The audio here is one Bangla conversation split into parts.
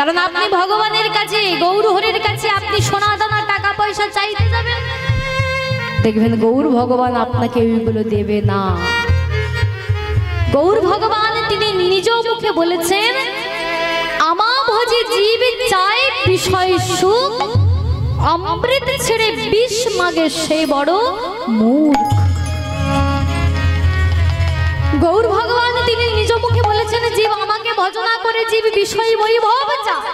কারণ আপনি ভগবানের কাছে গৌর হরির কাছে আপনি সোনা দানা টাকা পয়সা চাইতে যাবেন, দেখবেন গৌর ভগবান আপনাকে ওইগুলো দেবে না। গৌর ভগবান তিনি নিজ মুখে বলেছেন, আমা ভজে জীব চাই বিষয় সুখ, অমৃত ছেড়ে বিষ মাগে সে বড় মূর্খ। গৌর ভগবান তিনি নিজ মুখে বলেছেন, জীব আমাকে ভজনা করে জীব বিষয় বৈভব চায়।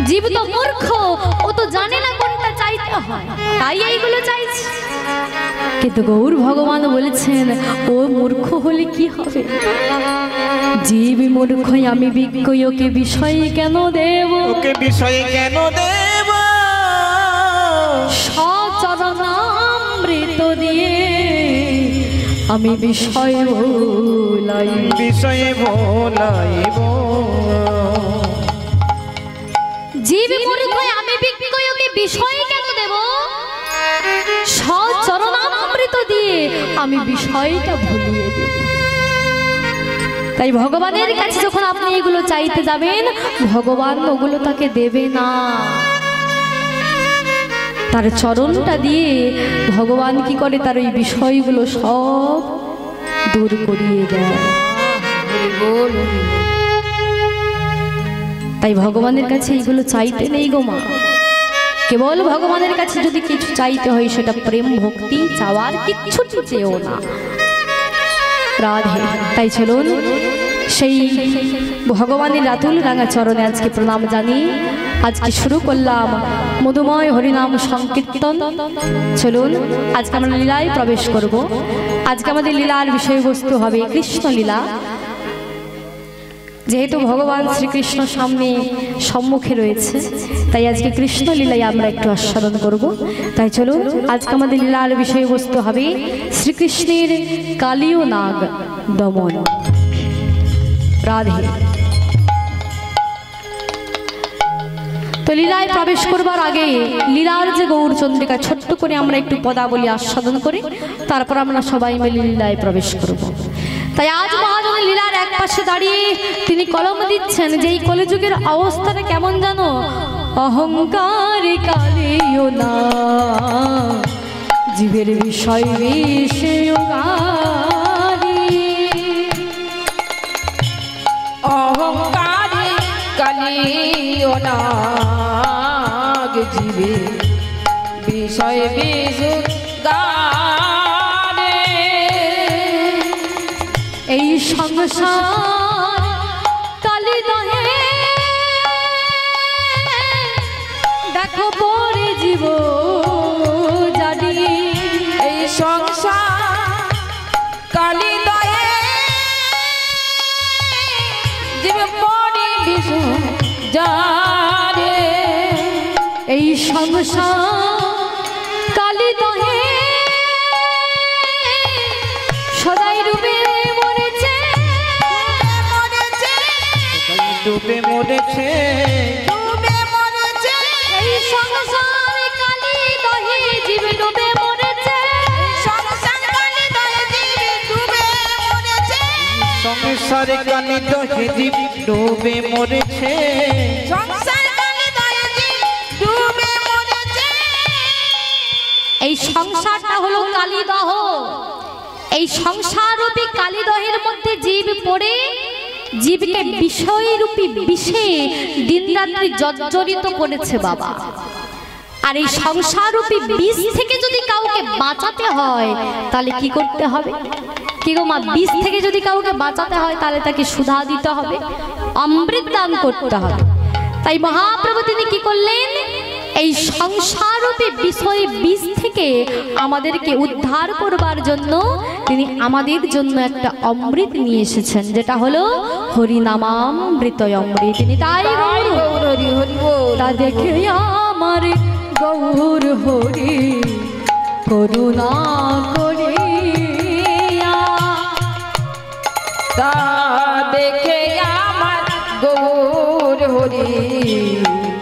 জীব তো মূর্খ, ও তো জানে না কোনটা চাইতে হয়, তাই এইগুলো চাইছে। কিন্তু গৌর ভগবান বলেছেন, ও মূর্খ হলে কি হবে? জীব মূর্খ, আমি বিজ্ঞ, ওকে বিষয় কেন দেব? ওকে বিষয় কেন দেব? সচরণামৃত দিয়ে আমি বিষয় ভোলাইব, বিষয় ভোলাইব। জীব মূর্খ, আমি বিজ্ঞ, ওকে বিষয় কেন দেব? সচরণামৃত দিয়ে আমি বিষয়টা ভুলিয়ে দেব। তাই ভগবানের কাছে যখন আপনি এগুলো চাইতে যাবেন, ভগবান ওগুলো তাকে দেবে না। তার চরণটা দিয়ে ভগবান কি করে, তার ওই বিষয়গুলো সব দূর করিয়ে দেয়। তাই ভগবানের কাছে এইগুলো চাইতে নেই গো মা। কেবল ভগবানের কাছে যদি কিছু চাইতে হয়, সেটা প্রেম ভক্তি, চাওয়ার কিচ্ছু চেয়েও না। রাধে। তাই চলুন সেই ভগবানের রাতুল রাঙা চরণে আজকে প্রণাম জানি আজকে শুরু করলাম মধুময় হরিনাম সংকীর্তন। চলুন আজকে আমরা লীলায় প্রবেশ করব। আজকে আমাদের লীলার বিষয়বস্তু হবে কৃষ্ণ লীলা। যেহেতু ভগবান শ্রীকৃষ্ণ সামনে সম্মুখে রয়েছে, তাই আজকে কৃষ্ণ লীলায় আমরা একটু আস্বাদন করব। তাই চলুন আজকে আমাদের লীলার বিষয়বস্তু হবে শ্রীকৃষ্ণের কালীয় নাগ দমন। রাধে। তো লীলায় প্রবেশ করবার আগে লীলার যে গৌর চন্দ্রিকা ছোট্ট করে আমরা একটু পদাবলী আস্বাদন করি, তারপর আমরা সবাই মিলে লীলায় প্রবেশ করব। তাই আজ মহাজন লীলার এক পাশে দাঁড়িয়ে তিনি কলম দিচ্ছেন যে এই কলিযুগের অবস্থাটা কেমন জানো? অহংকার কালীয় না জীবের বিষয় অহংকার কালীয় না জীবে বিষয় বিষগানে। এই সংসার কালী দহে দেখো পরে জীব জানি। এই সংসার কালী দহে জীবে পরে বিষগানে। এই সংসার কালী দহে সদাই রূপে মরেছে, ডুবে মরেছে, ডুবে মরেছে। এই সংসার কালী দহে জীব ডুবে মরেছে, সংসার কালী দহে জীবে ডুবে মরেছে। সংসারে কালী দহে জীব ডুবে মরেছে, সংসার কালী দহে জীব ডুবে মরেছে। এই সংসারটা হলো কালীদহ। এই সংসাররূপী কালীদহের মধ্যে জীব পড়ে জীবকে বিষয়রূপী বিষে দিনরাত্রি জর্জরিত করেছে বাবা। আর এই সংসাররূপী বিষ থেকে যদি কাউকে বাঁচাতে হয় তাহলে কি করতে হবে? কি গো মা, বিষ থেকে যদি কাউকে বাঁচাতে হয় তাহলে তাকে সুধা দিতে হবে, অমৃত দান করতে হবে। তাই মহাপ্রভু তিনি কি করলেন? এই সংসাররূপী বিষয় বিষ থেকে আমাদেরকে উদ্ধার করবার জন্য তিনি আমাদের জন্য একটা অমৃত নিয়ে এসেছেন, যেটা হলো হরিনামামৃত অমৃত। তিনি তাই তা দেখে আমার গৌর হরি করুণা করে, তা দেখে আমার গৌর হরি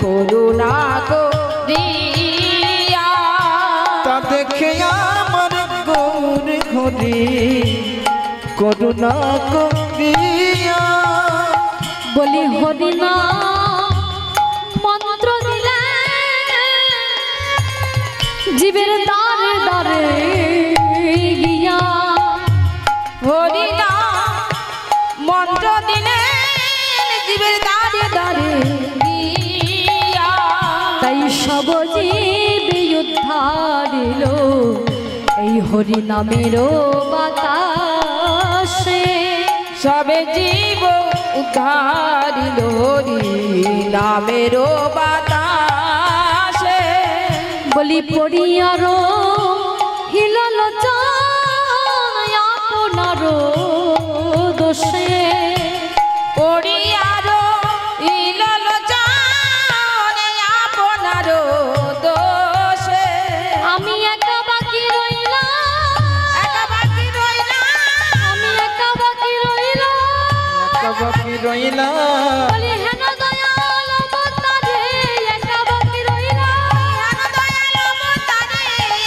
করুণা করিয়া। তা দেখে আমার গৌর হরি করুণা করিয়া। বলি হরিনাম জীবের দ্বারে দ্বারে গিয়া হরিনা মন্ত্র দিলে জীবের দ্বারে দ্বারে গিয়া তাই সব জীবে উদ্ধারিল এই হরি নামের বাতাসে। সবে জীব উদ্ধারিল হরি নামের বাতাসে। বলি পড়িয়ার হিলল আপনার দোষে। পড়িয়ার ইলল জানে আপনার দোষে। আমি একা বাকি রইলাম, একা বাকি রইলাম, আমি একা বাকি রইলাম। একা বাকি রইলাম, বলি হেন দয়াল অবতারে একা বাকি রইলাম। হেন দয়াল অবতারে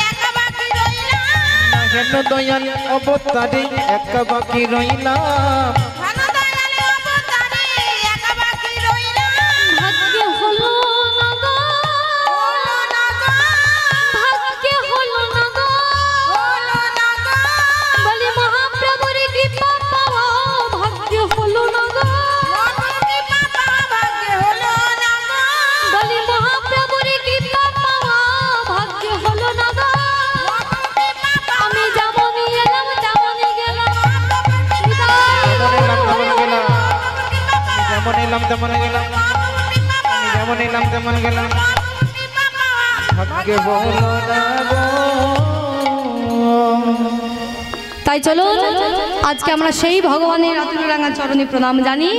একা বাকি রইলাম। হেন দয়াল অবতারে একা বাকি রইলাম। হেন দয়াল অবতারে একা বাকি রইলাম। ভাগ্যে হলো না গো, হলো না গো, ভাগ্যে হলো না গো। হলো না গো, বলি মহাপ্রভুর কৃপা পাওয়া ভাগ্যে হলো না গো। মনকে পাপা ভাগ্যে হলো না গো। বলি মহাপ্রভুর কৃপা পাওয়া ভাগ্যে হলো না গো। মনকে পাপা আমি যেমনই এলাম তেমনই গেলাম। যেমন এলাম তেমন গেলাম, যেমন এলাম তেমন গেলাম। ভাগ্যে হলো না গো। তাই চলো আজকে আমরা সেই ভগবানের আতুল রাঙা চরণে প্রণাম জানি।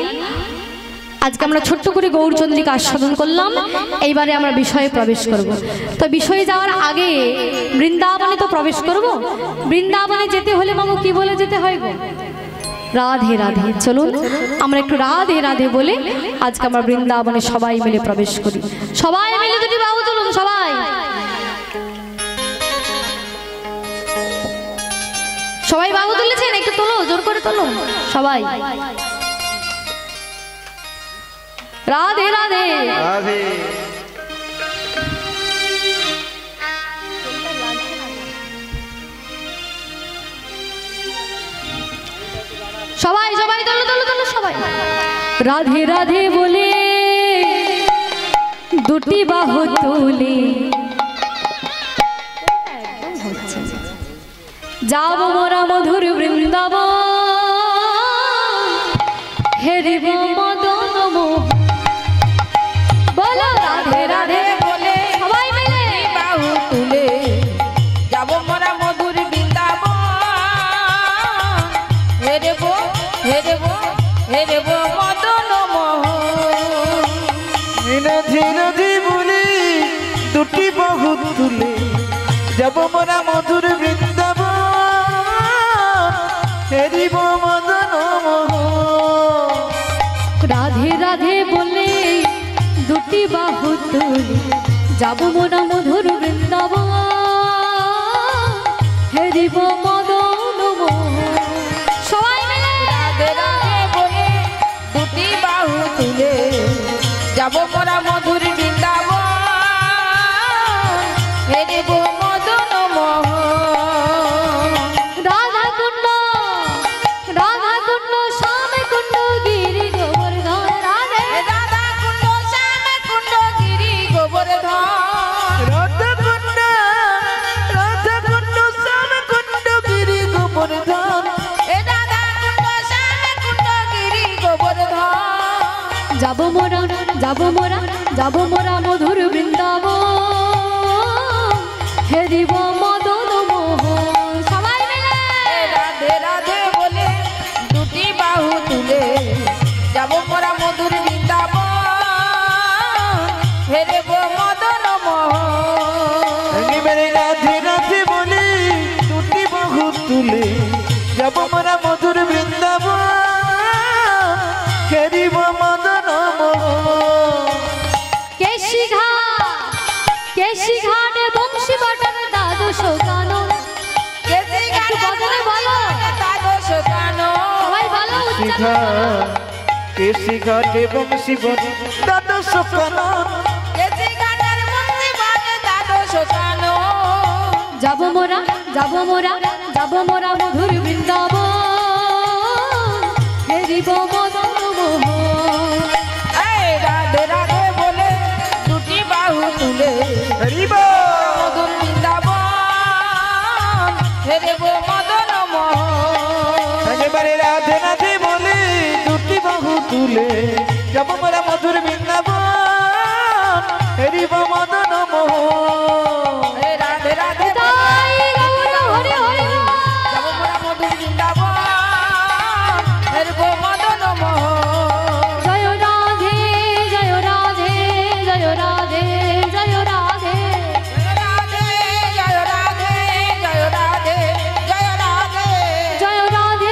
আজকে আমরা ছোট্ট করে গৌরচন্দ্রিকা আস্বাদন করলাম। এইবারে আমরা বিষয়ে প্রবেশ করব। তো বিষয়ে যাওয়ার আগে বৃন্দাবনে তো প্রবেশ করব। বৃন্দাবনে যেতে হলে মামু কি বলে যেতে হয় গো? রাধে রাধে। চলুন আমরা একটু রাধে রাধে বলে আজকে আমরা বৃন্দাবনে সবাই মিলে প্রবেশ করি। সবাই মিলে দুটি বাহু তুলুন সবাই। সবাই বাহু তুলেছেন? একটু তোলো, জোর করে তোলো সবাই। রাধে রাধে। রাধে। সবাই সবাই তোলো তোলো তোলো সবাই। রাধে রাধে বলে দুটি বাহু তুলে যাব মোরা মধুর বৃন্দাবন। হেরিব মদন মোহন। বলো রাধে রাধে বলে সবাই মিলে। বাহু তুলে যাব মোরা মধুর বৃন্দাবন। হেরব হেরব হেরব মদন মোহন। রাধে রাধে বলে দুটি বাহু তুলে যাব মোরা মধুর বৃন্দাবন। হেরিব মদন মোহন। রাধে রাধে বলে দুটি বাহু তুলে যাব মোরা মধুর বৃন্দাবন। হেরিব মদন মোহন। সবাই মিলে রাধে রাধে বলে দুটি বাহু তুলে যাব মোরা মধুর বৃন্দাবন। হেরব মদন মোহন। রাধা কুণ্ড, রাধা কুণ্ড, শ্যাম কুণ্ড, গিরি গোবর্ধন। রাধে রাধা কুণ্ড শ্যাম কুণ্ড গিরি গোবর্ধন। রাধাকুণ্ড, রাধাকুণ্ড, শ্যামকুণ্ড, গিরি গোবর্ধন। রাধা কুণ্ড শ্যাম কুণ্ড গিরি গোবর্ধন। যাব মোরা, যাব মোরা, যাব মোরা মধুর বৃন্দাবন। হেরিব মদন মোহন। সবাই মিলে রাধে রাধে বলে দুটি বাহু তুলে যাব মোরা মধুর বৃন্দাবন। হেরব মদন মোহন। এবারে রাধে রাধে বলে দুটি বাহু তুলে যাব মোরা মধুর বৃন্দাবন। হেরিব মদন মোহন। কেশি ঘাট, কেশি ঘাটে বংশী বটন দ্বাদশ গান। কেসি একটু বদলে বলো। দ্বাদশ গান। সবাই বলো উচ্চারণ করো। কেশি ঘাটে বংশী বটে দ্বাদশ কানন। কেসি ঘাটের বংশী বাজে দ্বাদশ গান। যাব মোরা যাব মোরা যাব মোরা মধুর বৃন্দাবন হেরিব মদন মোহন। এই রাধে রাধে বলে দুটি বাহু তুলে হরিব মদন বৃন্দাবন হেরেব মদন মোহন। একেবারে রাধে রাধে বলে দুটি বাহু তুলে যাব মোরা মধুর বৃন্দাবন হেরিব মদন মোহন। এই রাধে রাধে তাই গৌর হরি হরি যাব মোরা মধুর বৃন্দাবন হেরেব মদন মোহন। জয় রাধে জয় রাধে জয় রাধে জয় রাধে জয় রাধে জয় রাধে জয় রাধে জয় রাধে জয় রাধে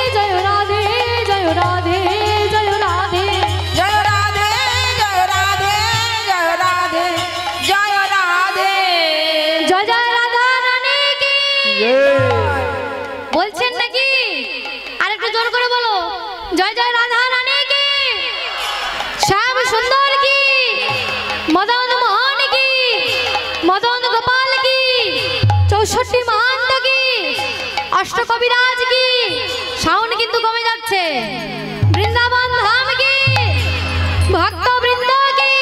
জয় রাধে জয় রাধে জয় রাধে জয় রাধে জয় রাধে জয় রাধে জয় রাধে। জয় জয় রাধা রানী কি জয়। বলছেন নাকি আরেকটু জোর করে বলো জয় জয় রাধা রানী কি শ্যাম সুন্দর কি মদন মোহন কি মদন গোপাল কি 64 মহান্ত কি অষ্টকবিরাজ কি সাউন্ড কিন্তু কমে যাচ্ছে বৃন্দাবন ধাম কি ভক্ত বৃন্দ কি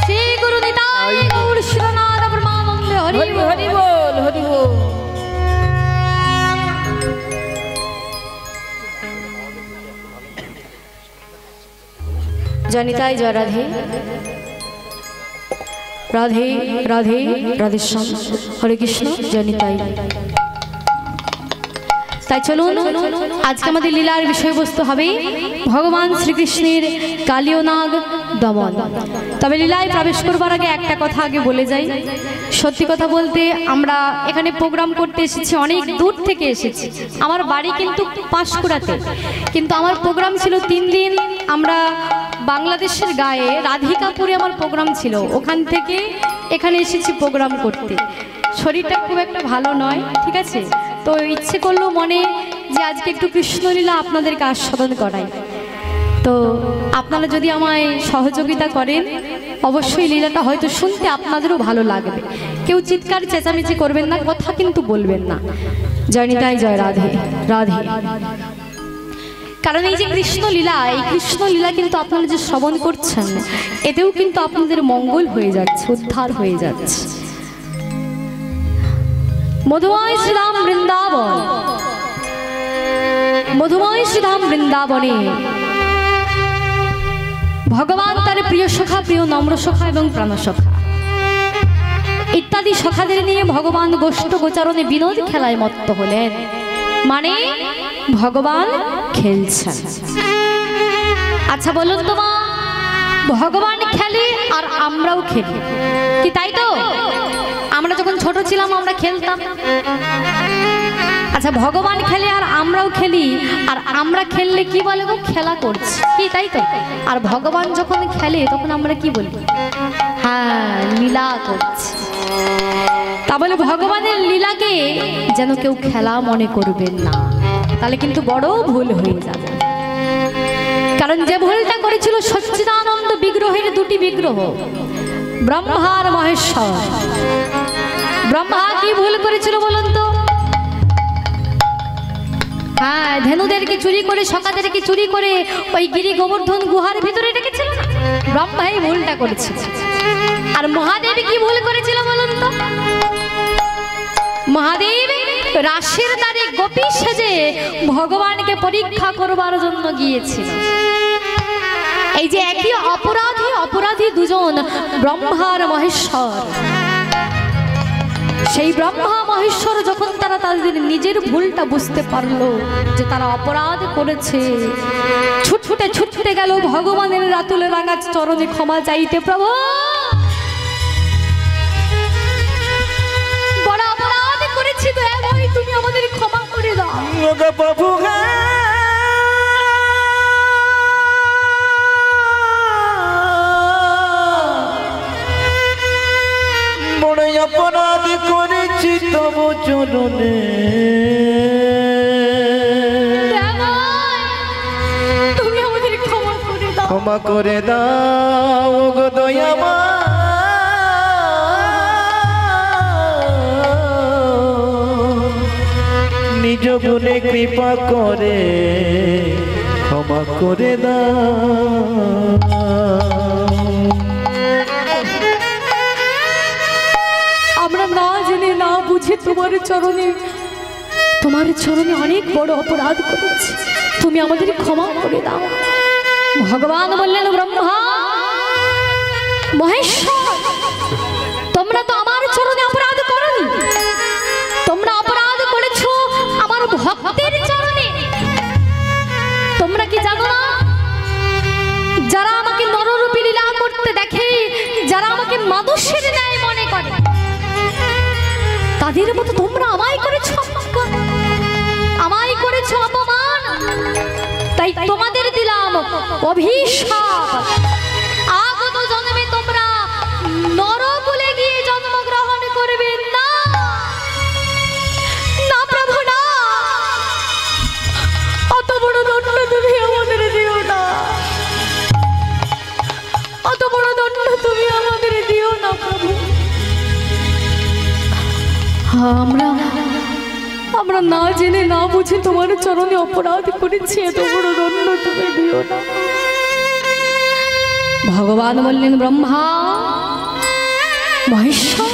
শ্রী গুরু নিতাই গৌর শিরনাথ ব্রহ্মানন্দে হরি হরি হরি বল হরি বল। জনিতাই জয় রাধে রাধে রাধে রাধেশ্যাম হরে কৃষ্ণ জনিতাই। তাই চলুন আজকে আমাদের লীলার বিষয়বস্তু হবে ভগবান শ্রীকৃষ্ণের কালীয় নাগ দমন। তবে লীলায় প্রবেশ করবার আগে একটা কথা আগে বলে যাই, সত্যি কথা বলতে আমরা এখানে প্রোগ্রাম করতে এসেছি, অনেক দূর থেকে এসেছি। আমার বাড়ি কিন্তু পাঁশকুড়াতে, কিন্তু আমার প্রোগ্রাম ছিল 3 দিন। আমরা বাংলাদেশের গায়ে রাধিকাপুরে আমার প্রোগ্রাম ছিল, ওখান থেকে এখানে এসেছি প্রোগ্রাম করতে। শরীরটা খুব একটা ভালো নয়, ঠিক আছে, তো ইচ্ছে করলো মনে যে আজকে একটু কৃষ্ণলীলা আপনাদেরকে আস্বাদন করাই। তো আপনারা যদি আমায় সহযোগিতা করেন অবশ্যই লীলাটা হয়তো শুনতে আপনাদেরও ভালো লাগবে। কেউ চিৎকার চেঁচামেচি করবেন না, কথা কিন্তু বলবেন না। জয় নিতাই জয় রাধে রাধে। কারণ এই যে কৃষ্ণলীলা, এই কৃষ্ণলীলা কিন্তু আপনারা যে শ্রবণ করছেন এতেও কিন্তু আপনাদের মঙ্গল হয়ে যাচ্ছে, উদ্ধার হয়ে যাচ্ছে। মধুময় শ্রীধাম বৃন্দাবন, মধুময় শ্রীধাম বৃন্দাবনে ভগবান তার প্রিয় সখা, প্রিয় নম্র সখা এবং প্রাণসখা ইত্যাদি সখাদের নিয়ে ভগবান গোষ্ঠ গোচারণে বিনোদ খেলায় মত্ত হলেন। মানে ভগবান খেলছেন। আচ্ছা বলুন তো মা, ভগবান খেলে আর আমরাও খেলি কি, তাই তো? আমরা যখন ছোট ছিলাম আমরা খেলতাম। আচ্ছা ভগবান খেলে আর আমরাও খেলি, আর আমরা খেললে কি বলে গো, খেলা করছি কি, তাই তো? আর ভগবান যখন খেলে তখন আমরা কি বলি, হ্যাঁ লীলা করছি। তা বলে ভগবানের লীলাকে যেন কেউ খেলা মনে করবেন না, তাহলে কিন্তু বড় ভুল হয়ে যাবে। কারণ যে ভুলটা করেছিল সচ্চিদানন্দ বিগ্রহের 2টি বিগ্রহ, ব্রহ্মা আর মহেশ্বর। ব্রহ্মা কি ভুল করেছিল বলুন তো? হ্যাঁ, ধেনুদেরকে চুরি করে, সখাদেরকে চুরি করে ওই গিরি গোবর্ধন গুহার ভিতরে রেখেছিল না, ব্রহ্মা এই ভুলটা করেছিল। আর মহাদেব কি ভুল করেছিল বলুন তো? মহাদেব রাশের দ্বারে গোপী সেজে ভগবানকে পরীক্ষা করবার জন্য গিয়েছিল। এই যে একই অপরাধী অপরাধী দুজন, ব্রহ্মা আর মহেশ্বর। সেই ব্রহ্মা মহেশ্বর যখন তারা তাদের নিজের ভুলটা বুঝতে পারলো যে তারা অপরাধ করেছে, ছুটছুটে ছুটছুটে গেল ভগবানের রাতুলে রাঙা চরণে ক্ষমা চাইতে। প্রভু বড় অপরাধ করেছি, দয়া ভাই তুমি আমাদের ক্ষমা করে দাও। প্রভু বড় অপরাধ করেছি তব চরণে, তুমি আমাদের ক্ষমা করে দাও। ক্ষমা করে দাও গো দয়াময়। নিজ গুণে কৃপা করে ক্ষমা করে দাও। আমরা না জেনে না বুঝে তোমার চরণে অনেক বড় অপরাধ করেছি, তুমি আমাদের ক্ষমা করে দাও। ভগবান বললেন, ব্রহ্মা মহেশ্বর, তোমরা তো আমার চরণে অপরাধ করনি, তোমরা অপরাধ করেছো আমার ভক্তের চরণে। তোমরা কি জানো না, যারা আমাকে নররূপী লীলা করতে দেখে, যারা আমাকে মানুষের ন্যায় মনে করে, তাদের মতো তোমরা আমায় করেছো অপমান। তাই তোমাদের দিলাম অভিশাপ, আগত জন্মে তোমরা নরকুলে গিয়ে জন্মগ্রহণ করবে না। না প্রভু না, অত বড় দণ্ড তুমি আমাদের দিও না, অত বড় দণ্ড তুমি আমাদের দিও না প্রভু। আমরা না জেনে না বুঝে তোমার চরণে অপরাধ করেছি, এত বড় দণ্ড তুমি দিও না। ভগবান বললেন, ব্রহ্মা মহেশ্বর,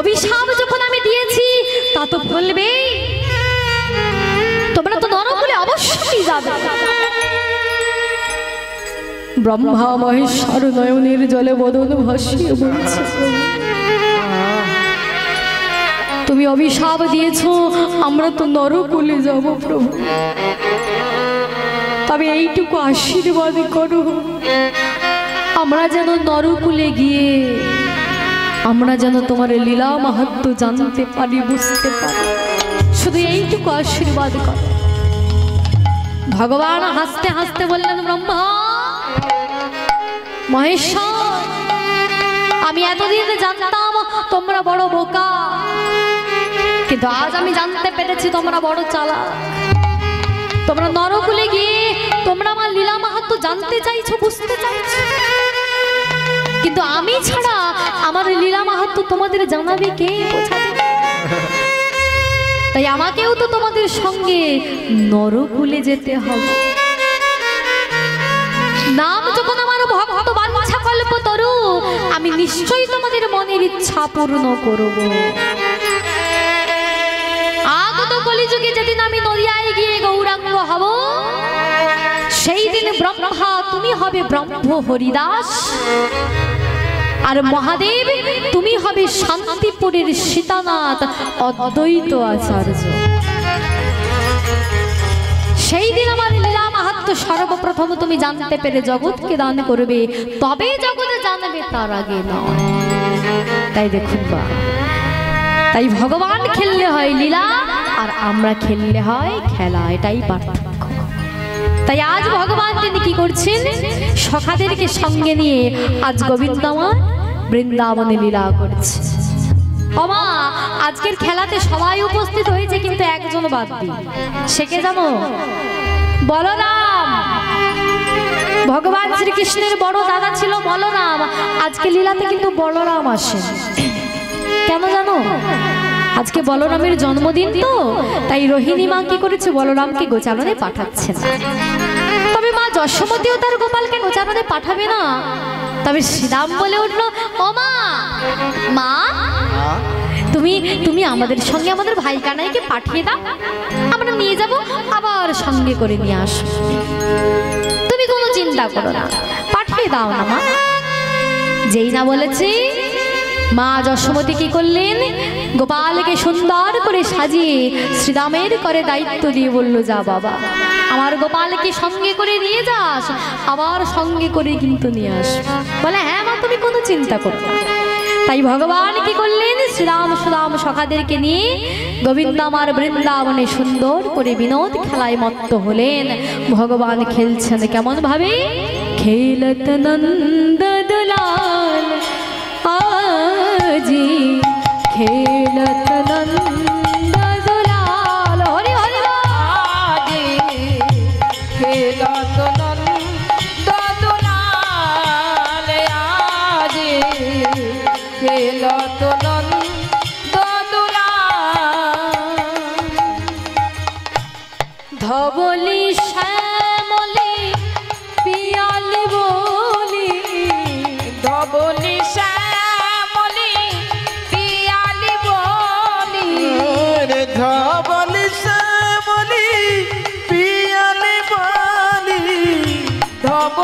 অভিশাপ যখন আমি দিয়েছি তা তো বলবে, তোমরা তো নরকুলে অবশ্যই যাবে। ব্রহ্মা মহেশ্বর নয়নের জলে বদন ভাসিয়ে বলছে, তুমি অভিশাপ দিয়েছো আমরা তো নরকুলে যাব প্রভু, তবে এইটুকু আশীর্বাদ করো, আমরা যেন নরকুলে গিয়ে আমরা যেন তোমার লীলা মাহাত্ম্য জানতে পারি, বুঝতে পারি, শুধু এইটুকু আশীর্বাদ করো। ভগবান হাসতে হাসতে বললেন, ব্রহ্মা মহেশ্বর, আমি এতদিন জানতাম তোমরা বড় বোকা, কিন্তু আজ আমি জানতে পেরেছি তোমরা বড় চালাক। তোমরা নরকুলে গিয়ে তোমরা আমার লীলা মাহাত্ম্য জানতে চাইছো, বুঝতে চাইছো, কিন্তু আমি ছাড়া আমার লীলা মাহাত্ম্য তোমাদের জানাবে কে, বোঝাবে? তাই আমাকেও তো তোমাদের সঙ্গে নরকুলে যেতে হবে। নাম যখন আমার ভক্ত বাঞ্ছা কল্পতরু, আমি নিশ্চয়ই তোমাদের মনের ইচ্ছা পূর্ণ করব। আগত কলিযুগে যেদিন আমি নদিয়ায় গিয়ে গৌরাঙ্গ হব, সেই দিন ব্রহ্মা তুমি হবে ব্রহ্ম হরিদাস, আর মহাদেব তুমি হবে শান্তিপুরের সীতানাথ অদ্বৈত আচার্য। সেই দিন আমার লীলা মাহাত্ম্য সর্বপ্রথম তুমি জানতে পেরে জগৎকে দান করবে, তবে জগতে জানবে, তার আগে নয়। তাই দেখুন বা, তাই ভগবান খেললে হয় লীলা, আর আমরা খেললে হয় খেলা, এটাই পার্থক্য। তাই আজ ভগবান তিনি কি করছেন, সখাদেরকে সঙ্গে নিয়ে আজ গোবিন্দময় বৃন্দাবনে লীলা করছে। ওমা, আজকের খেলাতে সবাই উপস্থিত হয়েছে, কিন্তু একজন বাদ দিয়ে, সে কে জানো? বলরাম। ভগবান শ্রীকৃষ্ণের বড় দাদা ছিল বলরাম, আজকে লীলাতে কিন্তু বলরাম আসেন। কেন জানো? আজকে বলরামের জন্মদিন তো, তাই রোহিণী মা কি করেছে, বলরামকে গোচারণে পাঠাচ্ছেন। তবে মা যশোমতীও তার গোপালকে গোচারণে পাঠাবে না। তবে শ্রীরাম বলে উঠলো, ও মা, মা তুমি আমাদের সঙ্গে আমাদের ভাই কানাইকে পাঠিয়ে দাও, আমরা নিয়ে যাব, আবার সঙ্গে করে নিয়ে আসো, তুমি কোনো চিন্তা করো না, পাঠিয়ে দাও না মা। যেই না বলেছে, মা যশোমতী কি করলেন, গোপালকে সুন্দর করে সাজিয়ে শ্রীরামের করে দায়িত্ব দিয়ে বলল, যা বাবা, আমার গোপালকে সঙ্গে করে নিয়ে যাস, আবার সঙ্গে করে কিন্তু নিয়ে আস। বলে, হ্যাঁ মা, তুমি কোনো চিন্তা করো না। তাই ভগবান কি করলেন, শ্রীরাম সুদাম সখাদেরকে নিয়ে গোবিন্দ আমার বৃন্দাবনে সুন্দর করে বিনোদ খেলায় মত্ত হলেন। ভগবান খেলছেন কেমন ভাবে, খেলত নন্দ দুলাল আজি, খেলত নন্দ দুলাল, হরি হরি আজি, খেলত নন্দ দুলাল, আজি খেলত নন্দ দুলাল।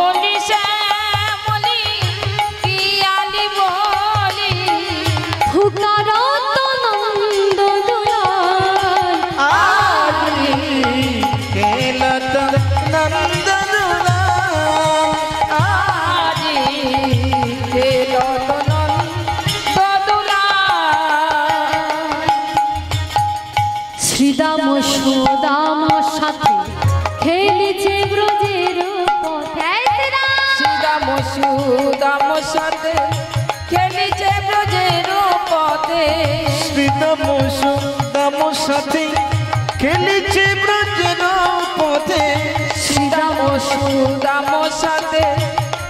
বলি শ্যামলি পিয়ালি বলি ফুকারত নন্দ দুলাল আজি খেলত নন্দ দুলাল আজি খেলত নন্দ দুলাল শ্রীদাম সুদাম সাথে খেলেছে ব্রজের পথে। শ্রীদাম সুদাম সাথে খেলিছে ব্রজের পথে শ্রীদাম সুদাম সাথে খেলিছে ব্রজের পথে শ্রীদাম সুদাম সাথে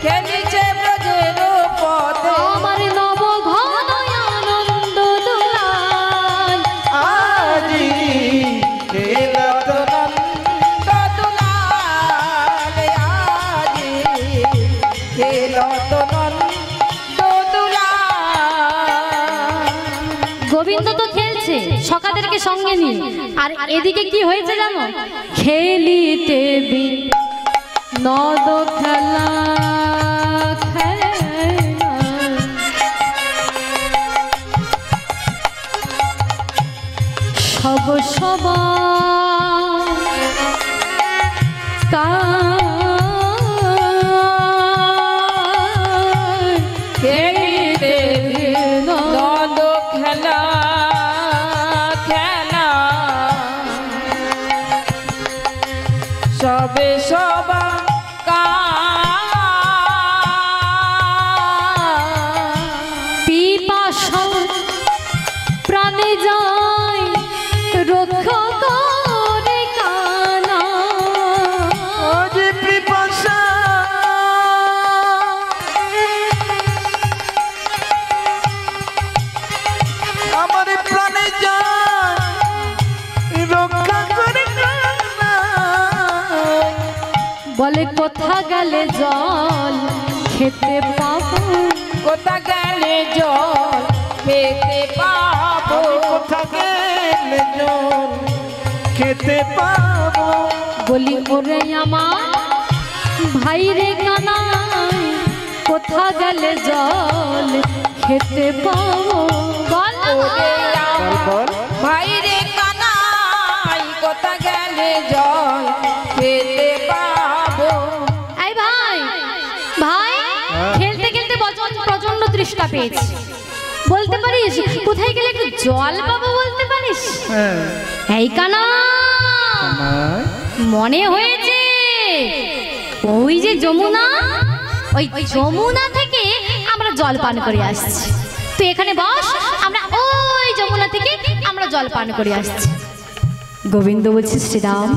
খেলিছে ব্রজের পথে আমার নব ঘন আনন্দ দুলাল আজি খেলত নন্দ দুলাল আজি খেলত নন্দ দুলাল গোবিন্দ তো খেলছে সখাদেরকে সঙ্গে নিয়ে, আর এদিকে কি হয়েছে জানো? খেলিতে নদ খেলা খেলা সব সবা খেলিতে নন্দ খেলা খেলা সবে সবা পিপাসা প্রাণে যায় রক্ষা করে কানা আজি পিপাসা আমার প্রাণে যায় রক্ষা করে কান্না। বলে কোথা গেলে জল খেতে পাবো কোথা গেলে জল খেতে পাবো কোথা গেলে জল খেতে পাবো বলি ওরে আমার ভাই রে কানাই কোথা গেলে জল খেতে পাবো বল না ওরে আমার বল ভাই রে কানাই কোথা গেলে জল খেতে পাবো এই ভাই ভাই খেলতে খেলতে প্রচন্ড তৃষ্ণা পেয়েছি, বলতে পারিস কোথায় গেলে একটু জল পাবো বলতে পারিস? হ্যাঁ এই কানা মনে হয়েছে ওই যে যমুনা, ওই যমুনা থেকে আমরা জল পান করে আসছি, তুই এখানে বস, আমরা ওই যমুনা থেকে আমরা জল পান করে আসছি। গোবিন্দ বলছে শ্রীরাম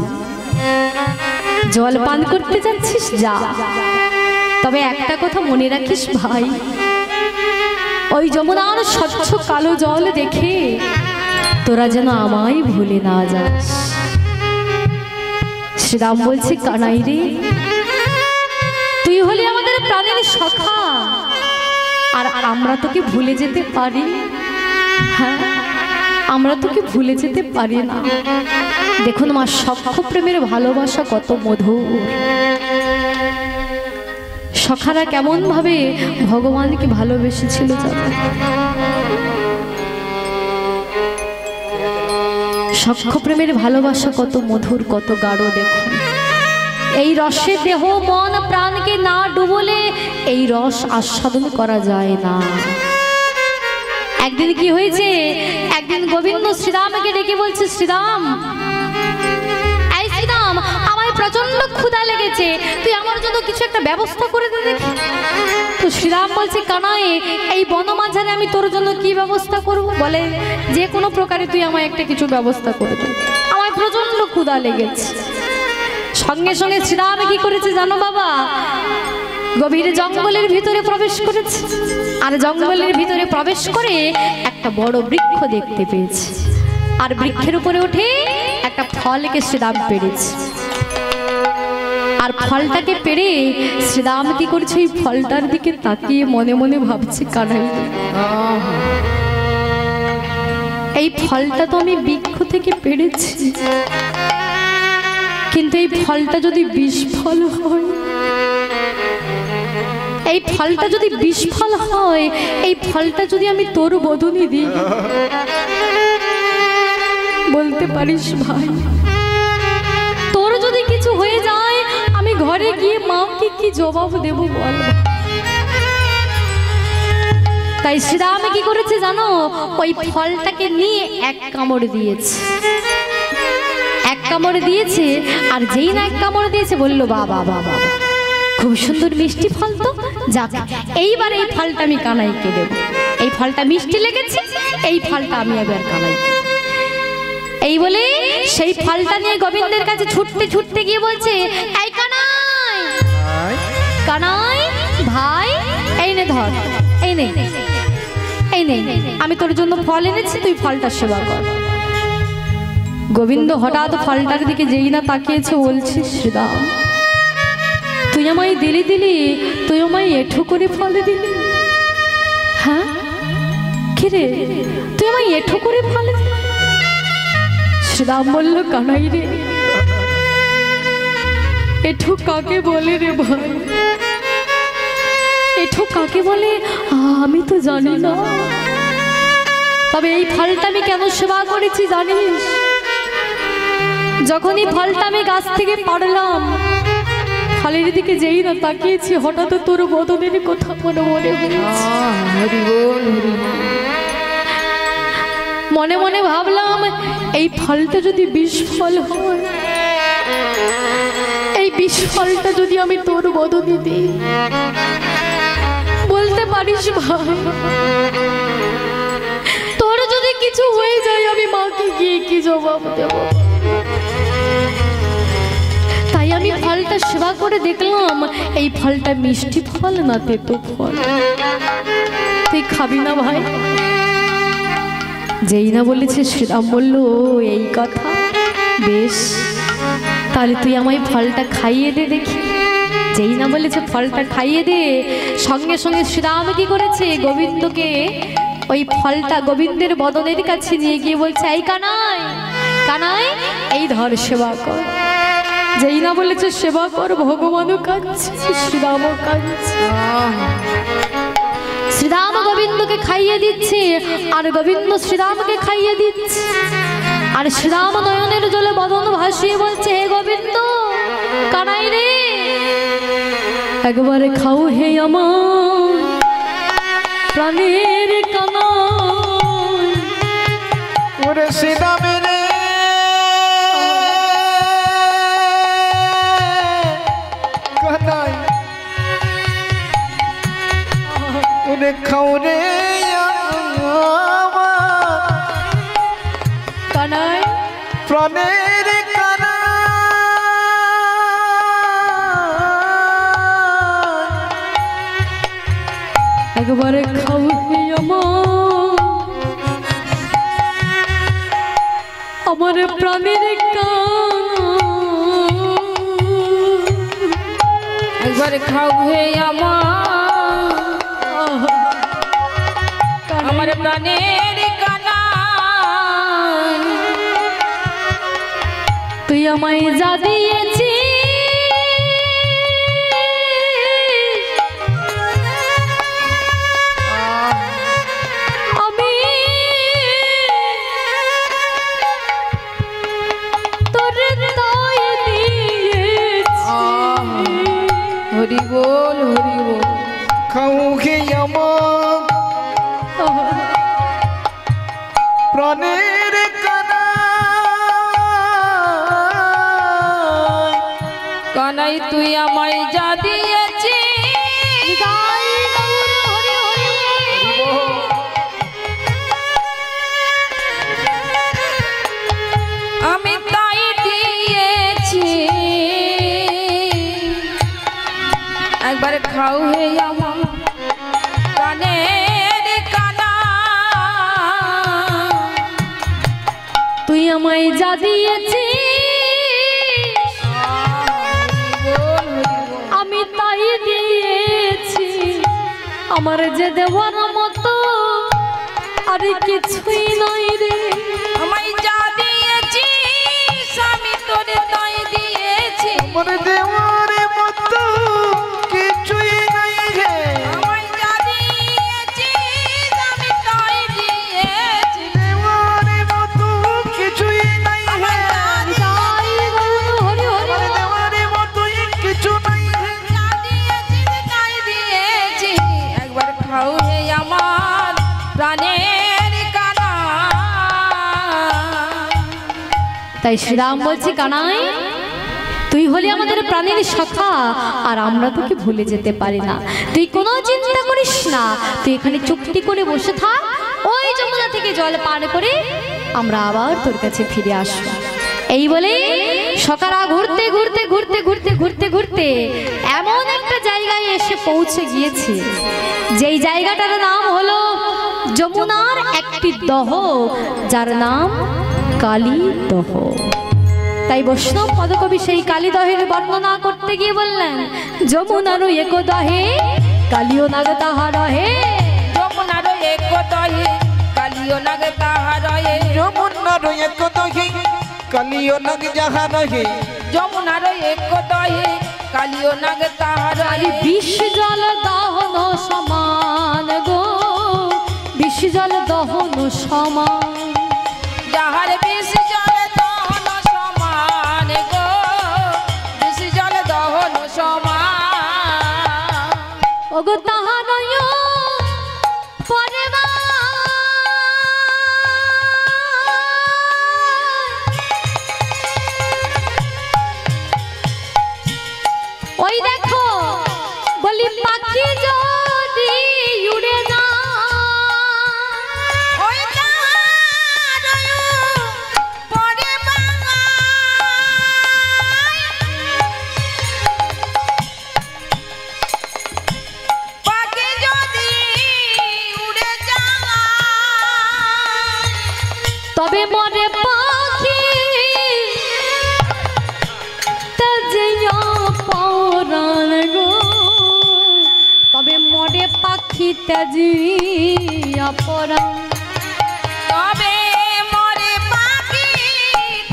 জল পান করতে যাচ্ছিস যা, তবে একটা কথা মনে রাখিস ভাই, ওই যমুনার স্বচ্ছ কালো জল দেখে তোরা যেন আমায় ভুলে না যাস। শ্রীরাম বলছে কানাই রে তুই হলি আমাদের প্রাণের সখা, আর আমরা তোকে ভুলে যেতে পারি? হ্যাঁ আমরা তোকে ভুলে যেতে পারি না। দেখুন মা সখ্য প্রেমের ভালোবাসা কত মধুর, সখারা কেমন ভাবে ভগবানকে ভালোবেসেছিল জানো? সখ্য প্রেমের ভালোবাসা কত মধুর কত গাঢ় দেখুন। এই রসে দেহ মন প্রাণকে না ডুবলে এই রস আস্বাদন করা যায় না। একদিন কি হয়েছে, একদিন গোবিন্দ শ্রীরামকে ডেকে বলছে শ্রীরাম এই শ্রীরাম আমায় প্রচন্ড ক্ষুধা লেগেছে, তুই আমার জন্য কিছু একটা ব্যবস্থা করে দে দেখি। তো শ্রীরাম বলছে কানাই এই বনমাঝারে আমি তোর জন্য কি ব্যবস্থা করব? বলে যে কোনো প্রকারে তুই আমায় একটা কিছু ব্যবস্থা করে দে, আমায় প্রচন্ড ক্ষুধা লেগেছে। সঙ্গে সঙ্গে শ্রীরাম কি করেছে জানো বাবা? গভীর জঙ্গলের ভিতরে প্রবেশ করেছে, আর জঙ্গলের ভিতরে প্রবেশ করে একটা বড় বৃক্ষ দেখতে পেয়েছে, আর বৃক্ষের উপরে উঠে একটা ফলকে শ্রীরাম পেড়েছে। আর ফলটাকে পেড়ে শ্রীরাম কি করছে, এই ফলটার দিকে তাকিয়ে মনে মনে ভাবছে কানাই এই ফলটা তো আমি বৃক্ষ থেকে পেড়েছি, কিন্তু এই ফলটা যদি বিষ ফল হয় এই ফলটা যদি বিষ ফল হয়, এই ফলটা যদি আমি তোর বদনে দিই, বলতে পারিস ভাই, তোর যদি কিছু হয়ে যায় আমি ঘরে গিয়ে মাকে কি জবাব দেব বল। তাই শ্রীরাম কি করেছে জানো, ওই ফলটাকে নিয়ে এক কামড় দিয়েছে, এক কামড় দিয়েছে। আর যেই না এক কামড় দিয়েছে বললো বাবা বাবা খুব সুন্দর মিষ্টি ফল তো, যাক এইবার এই ফলটা আমি কানাইকে দেবো, এই ফলটা মিষ্টি লেগেছে, এই ফলটা আমি এবার কানাইকে। এই বলে সেই ফলটা নিয়ে গোবিন্দের কাছে ছুটতে ছুটতে গিয়ে বলছে, এই কানাই কানাই ভাই, এই নে ধর, এই নে এই নে, আমি তোর জন্য ফল এনেছি, তুই ফলটা সেবা কর। গোবিন্দ হঠাৎ ফলটার দিকে যেই না তাকিয়েছে বলছে, শ্রীরাম তুই আমায় দিলি দিলি, তুই আমায় এঠো করে ফল দিলি? হ্যাঁ কি রে, তুই আমায় এঠো করে ফল দিলি? শ্রীরাম বলল, কানাই রে, এঠো কাকে বলে রে ভাই, এঠো কাকে বলে আমি তো জানি না, তবে এই ফলটা আমি কেন সেবা করেছি জানিস? যখনই ফলটা আমি গাছ থেকে পাড়লাম, ফলের দিকে যেই না তাকিয়েছি, হঠাৎ তোর বদনের কথা মনে মনে মনে মনে ভাবলাম, এই ফলটা যদি বিষ ফল হয়, এই বিষ ফলটা যদি আমি তোর বদনে দিই, বলতে পারিস ভাই তোর যদি কিছু হয়ে যায় আমি মাকে গিয়ে কি জবাব দেব? তাই আমি ফলটা সেবা করে দেখলাম, এই ফলটা মিষ্টি ফল না তেতো ফল, তুই খাবি না ভাই? যেই না বলেছে শ্রীরাম বলল, এই কথা, বেশ তাহলে তুই আমায় ফলটা খাইয়ে দে দেখি। যেই না বলেছে ফলটা খাইয়ে দে, সঙ্গে সঙ্গে শ্রীরাম কি করেছে, গোবিন্দকে ওই ফলটা গোবিন্দের বদনের কাছে নিয়ে গিয়ে বলছে, এই কানাই কানাই, এই ধর সেবা কর। যেই না বলেছে সেবা কর, ভগবানও কাঁদছে, শ্রীরামও কাঁদছে। শ্রীরাম গোবিন্দকে খাইয়ে দিচ্ছে, আর গোবিন্দ শ্রীরামকে খাইয়ে দিচ্ছে। আর শ্রীরাম নয়নের জলে বদন ভাসিয়ে বলছে, হে গোবিন্দ, কানাই রে, একবারে খাও হে আমার প্রাণের কানাই। ওরে শ্রীরামে রে, কানাই ওরে খাও রে আমার কানাই প্রাণের একবারে খাও হে আমার প্রাণের কানাই, একবার খাও হে আমার প্রাণের কানাই, তুই আমায় যা দিয়েছিস আমি তোর তাই দিয়েছি। হরি বল হরি বল। খাও হে আমার প্রাণের কানাই, কানাই তুই আমায় যা দিয়েছিস আমি তাই দিয়েছি, একবার খাও হে আমার প্রাণের কানাই, তুই আমায় যা দিয়েছিস আমি তাই দিয়েছি। আমার যে দেওয়ার মতো আর কিছুই নাই রে, আমায় যা দিয়েছিস আমি তোরে তাই দিয়েছি। আমার দেওয়ার মতো কিছুই নাই রে, তাই শ্রীরাম বলছে, কানাই তুই হলি আমাদের প্রাণের সখা, আর আমরা তোকে ভুলে যেতে পারি না। তুই কোনো চিন্তা করিস না, তুই এখানে চুপটি করে বসে থাক, ওই যমুনা থেকে জল পান করে আমরা আবার তোর কাছে ফিরে আসব। এই বলে সকারা ঘুরতে ঘুরতে ঘুরতে ঘুরতে ঘুরতে ঘুরতে এমন একটা জায়গায় এসে পৌঁছে গিয়েছে, যেই জায়গাটার নাম হলো যমুনার একটি দহ, যার নাম কালীদহ। তাই বৈষ্ণব পদকবি সেই কালীদহের বর্ণনা করতে গিয়ে বললেন, যমুনার এক দহে কালিও নাগ তাহা রহে, যমুনার এক দহে কালিও নাগ তাহা রহে, যমুনার এক দহে কালিও নাগ যাহা রহে, যমুনার এক দহে কালিও নাগ তাহা রহে। বিষ জল দহন সমান গো, বিষ জল দহন সমান, যাহার বিষ জল দহন সমান গো, বিষ জল দহন সমান। ওগো তাহা নয় পরে বা ওই দেখো বলি পাখি যদি উড়ে না, ওই তাহার পরে পাখি যদি উড়ে যায়, তবে মরে পাখি তেজিয়া পরাণ গো, তবে মরে পাখি তেজিয়া পরাণ। তবে মরে পাখি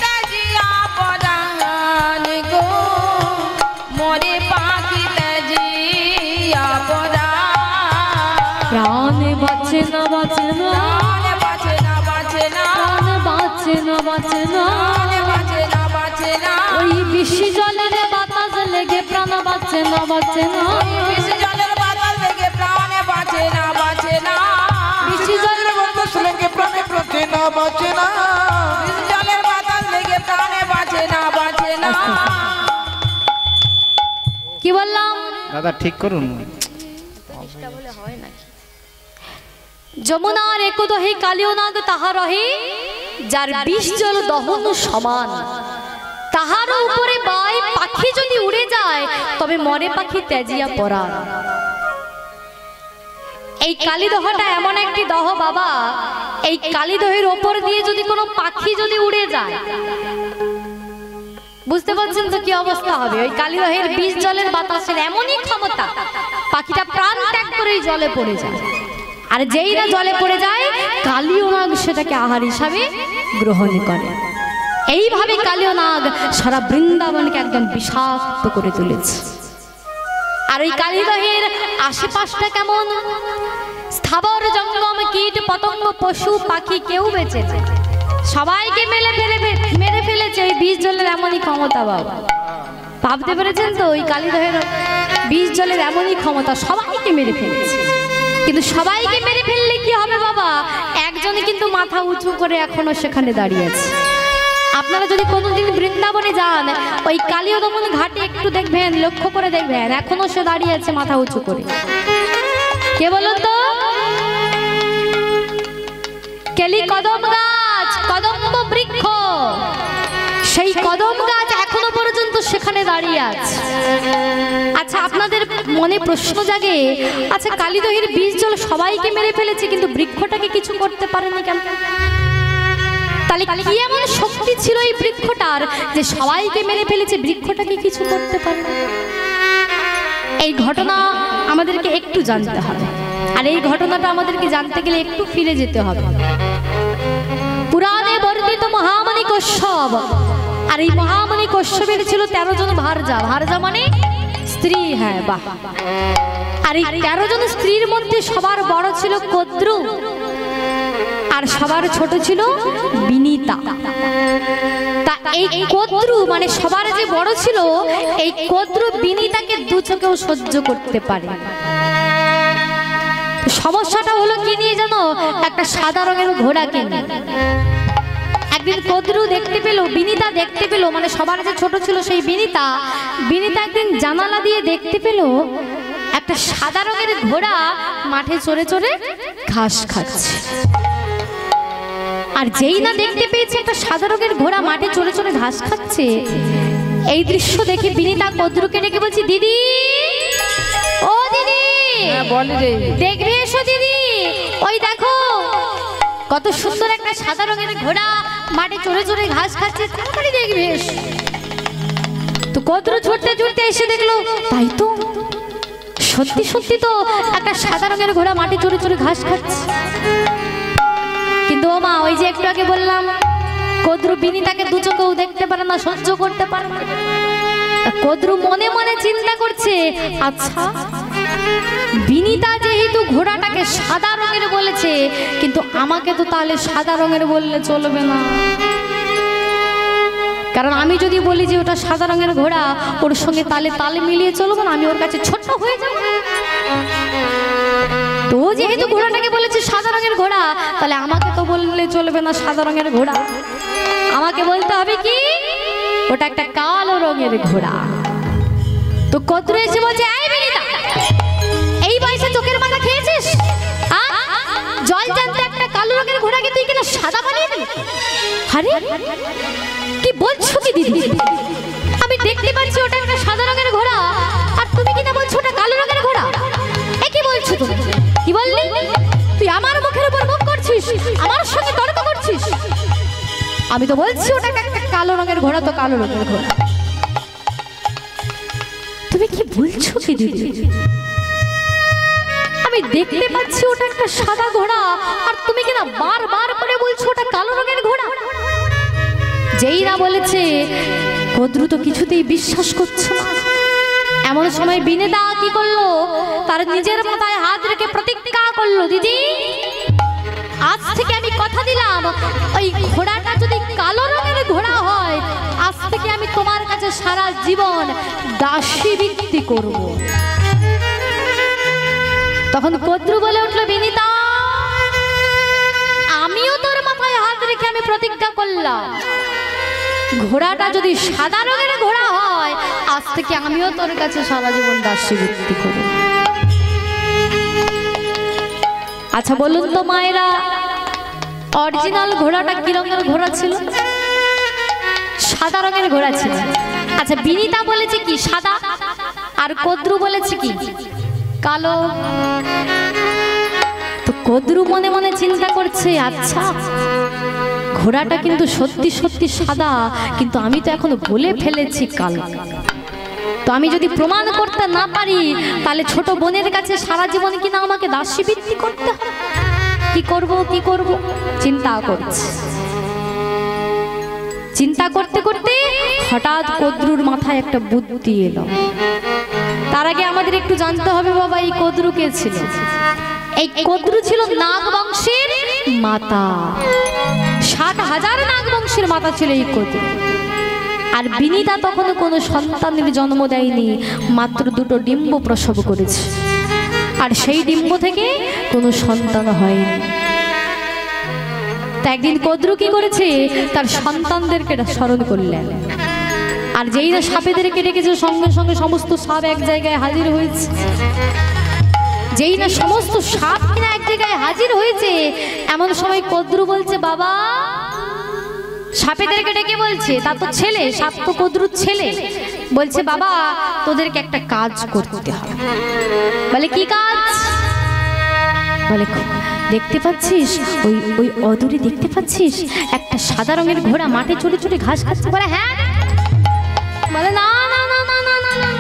তেজিয়া পরাণ গো, মরে পাখি তেজিয়া পরাণ। প্রাণে বাঁচে না বাঁচে না, প্রাণে বাঁচে না বাঁচে না, প্রাণে বাঁচে না বাঁচে না, প্রাণে বাঁচে না বাঁচে না, ওই বিষ জলের বাতাস লেগে প্রাণ বাঁচে না বাঁচে না, বিষ জলের বাতাস লেগে প্রাণে বাঁচে না বাঁচে না, বিষ জলের বাতাস লেগে প্রাণে বাঁচে না বাঁচে না, বিষ জলের বাতাস লেগে প্রাণে বাঁচে না বাঁচে না। কি বললাম? দাদা ঠিক করুন। যমুনার এক দহে কালিও নাগ তাহা রহে, যার বিষ জল দহন সমান, তাহার উপরে বাই পাখি যদি উড়ে যায়, তবে মরে পাখি তেজিয়া পরাণ। এই কালীদহটা এমন একটি দহ বাবা, এই কালীদহের ওপর দিয়ে যদি কোনো পাখি যদি উড়ে যায়, বুঝতে পারছেন তো কি অবস্থা হবে? ওই কালীদহের বিষ জলের বাতাসের এমনই ক্ষমতা, পাখিটা প্রাণ ত্যাগ করে এই জলে পড়ে যায়। আর যেই না জলে পড়ে যায়, কালীয় নাগ সেটাকে আহার হিসাবে গ্রহণ করে। এইভাবে কালীয় নাগ সারা বৃন্দাবনকে একদম বিষাক্ত করে তুলেছে। আর ওই কালীদহের আশেপাশটা কেমন? স্থাবর জঙ্গম কীট পতঙ্গ পশু পাখি কেউ বেঁচে নেই, সবাইকে মেরে ফেলেছে ওই বিষ জলের এমনই ক্ষমতা বাবা। ভাবতে পেরেছেন তো? ওই কালীদহের বিষ জলের এমনই ক্ষমতা, সবাইকে মেরে ফেলেছে। কিন্তু সবাইকে মেরে ফেললে কি হবে বাবা? একজনই কিন্তু মাথা উঁচু করে এখনো সেখানে দাঁড়িয়ে আছে। আপনারা যদি কোনোদিন বৃন্দাবনে যান, ওই কালীয় দমন ঘাটে একটু দেখবেন, লক্ষ্য করে দেখবেন, এখনো সে দাঁড়িয়ে আছে মাথা উঁচু করে। কে বলুন তো? কেলি কদম গাছ, কদম্ব বৃক্ষ, সেই কদম গাছ এখনো পর্যন্ত সেখানে দাঁড়িয়ে আছে। আচ্ছা, আপনাদের মনে প্রশ্ন জাগে, আচ্ছা কালীদহের বিষ জল সবাইকে মেরে ফেলেছে, কিন্তু বৃক্ষটাকে কিছু করতে পারেনি কেন? তাহলে কি এমন শক্তি ছিল এই বৃক্ষটার যে সবাইকে মেরে ফেলেছে, বৃক্ষটাকে কিছু করতে পারে? এই ঘটনা আমাদেরকে একটু জানতে হবে। আর এই ঘটনাটা আমাদেরকে জানতে গেলে একটু ফিরে যেতে হবে পুরাণে বর্ণিত মহামণি কশ্যপ। আর এই মহামণি কশ্যপের ছিল 13 জন ভার্যা। ভার্যা মানে স্ত্রী। হ্যাঁ, বাহ। আর এই 13 জন স্ত্রীর মধ্যে সবার বড় ছিল কদ্রু, আর সবার ছোট ছিল বিনীতা। তা এই কদ্রু মানে সবার যে বড় ছিল, এই কদ্রু বিনীতাকে দু চোখেও সহ্য করতে পারে। সমস্যাটা হলো কি নিয়ে জানো? একটা সাদা রঙের ঘোড়াকে নিয়ে। একদিন কদ্রু দেখতে পেল, বিনিতা দেখতে পেল, মানে সবার যে ছোট ছিল সেই বিনিতা একদিন জানালা দিয়ে দেখতে পেল একটা সাদা রঙের ঘোড়া মাঠে চড়ে চড়ে ঘাস খাচ্ছে। আর যেই না দেখতে পেয়েছে একটা সাদা রঙের ঘোড়া মাঠে চড়ে চড়ে ঘাস খাচ্ছে, এই দৃশ্য দেখে বিনিতা কদ্রুকে ডেকে বলছি, দিদি ও দিদি, বল রে, দেখবে এসো দিদি, ওই দেখো কত সুন্দর একটা সাদা রঙের ঘোড়া মাঠে চড়ে চড়ে ঘাস খাচ্ছে, তাড়াতাড়ি দেখবে এসো। তো কদ্রু ছুটতে ছুটতে এসে দেখলো, তাই তো সত্যি সত্যি তো একটা সাদা রঙের ঘোড়া মাঠে চড়ে চড়ে ঘাস খাচ্ছে। কিন্তু ও মা, ওই যে একটু আগে বললাম কদ্রু বিনিতাকে দু চোখেও দেখতে পারে না, সহ্য করতে পারে না। কদ্রু মনে মনে চিন্তা করছে, আচ্ছা বিনিতা যেহেতু ঘোড়াটাকে সাদা রঙের বলেছে, কিন্তু আমাকে তো তাহলে সাদা রঙের বললে চলবে না, কারণ আমি যদি বলি যে ওটা সাদা রঙের ঘোড়া, ওর সঙ্গে তালে তালে মিলিয়ে চলবো না, আমি ওর কাছে ছোট হয়ে যাব। তো যেহেতু ঘোড়াটাকে বলেছে সাদা রঙের ঘোড়া, তাহলে আমাকে তো বললে চলবে না সাদা রঙের ঘোড়া, আমাকে বলতে হবে কি ওটা একটা কালো রঙের ঘোড়া। তো কদ্রু এসে বলছে, এই বিনিতা, এই বয়সে চোখের মাথা খেয়েছিস? জল জানতে একটা কালো রঙের ঘোড়াকে তুই কেন সাদা বানিয়ে দিলি? আরে কি বলছো কি দিদি, আমি দেখতে পাচ্ছি ওটা একটা সাদা রঙের ঘোড়া, আর তুমি কিনা বলছো ওটা কালো রঙের ঘোড়া। এ কি বলছো তুমি? কি বললি তুই? আমার মুখের উপর মুখ করছিস, আমার সঙ্গে তর্ক করছিস। আমি তো বলছি ওটা একটা কালো রঙের ঘোড়া, তো কালো রঙের ঘোড়া। তুমি কি বলছো কি দিদি? আমি দেখতে পাচ্ছি ওটা একটা সাদা ঘোড়া, আর তুমি কিনা বারবার করে বলছো ওটা কালো রঙের ঘোড়া। যেই না বলেছে, কদ্রু তো কিছুতেই বিশ্বাস করছে না। এমন সময় বিনিতা কি করলো, তার নিজের মাথায় হাত রেখে প্রতিজ্ঞা করলো, দিদি আজ থেকে আমি কথা দিলাম, ওই ঘোড়াটা যদি কালো রঙের ঘোড়া হয়, আজ থেকে আমি তোমার কাছে সারা জীবন দাসী বৃত্তি করব। তখন কদ্রু বলে উঠলো, বিনিতা আমিও তোর মাথায় হাত রেখে আমি প্রতিজ্ঞা করলাম, ঘোড়াটা যদি সাদা রঙের ঘোড়া হয়, আজ থেকে আমিও তোর কাছে সারা জীবন দাসী বৃত্তি করব। আচ্ছা বলুন তো মায়েরা, অরিজিনাল ঘোড়াটা কি রঙের ঘোড়া ছিল? সাদা রঙের ঘোড়া ছিল। আচ্ছা বিনিতা বলেছে কি সাদা, আর কদ্রু বলেছে কি কালো। তো কদ্রু মনে মনে চিন্তা করছে, আচ্ছা ঘোড়াটা কিন্তু সত্যি সত্যি সাদা, কিন্তু আমি তো এখনো বলে ফেলেছি কালো। তো আমি যদি প্রমাণ করতে না পারি, তাহলে ছোট বোনের কাছে সারা জীবন কিনা আমাকে দাসী বৃত্তি করতে হবে। কি করব কি করব চিন্তা করছে। চিন্তা করতে করতে হঠাৎ কদ্রুর মাথায় একটা বুদ্ধি এলো। তার আগে আমাদের একটু জানতে হবে বাবা, এই কদ্রু কে ছিল? এই কদ্রু ছিল নাগ বংশের মাতা। 60,000 নাগ বংশের মাতা ছিল এই কদ্রু। আর বিনিতা তখনও কোনো সন্তানের জন্ম দেয়নি, মাত্র 2টো ডিম্ব প্রসব করেছে, আর সেই ডিম্ব থেকে কোনো সন্তান হয়নি। তা একদিন কদ্রু কি করেছে, তার সন্তানদেরকে স্মরণ করলেন, আর যেই না সাপেদেরকে ডেকেছে, সঙ্গে সঙ্গে সমস্ত সাপ এক জায়গায় হাজির হয়েছে। যেই না সমস্ত সাপ কিনা এক জায়গায় হাজির হয়েছে, এমন সময় কদ্রু বলছে, বাবা, সাপেদেরকে ডেকে বলছে, তা তো ছেলে, সাপ তো কদ্রুর ছেলে, বলছে বাবা তোদেরকে একটা কাজ করতে হবে। বলে কি কাজ? বলে দেখতে পাচ্ছিস ওই ওই অদূরে দেখতে পাচ্ছিস একটা সাদা রঙের ঘোড়া মাঠে চড়ে চড়ে ঘাস খাচ্ছে? বলে হ্যাঁ। বলে না না না না না না না,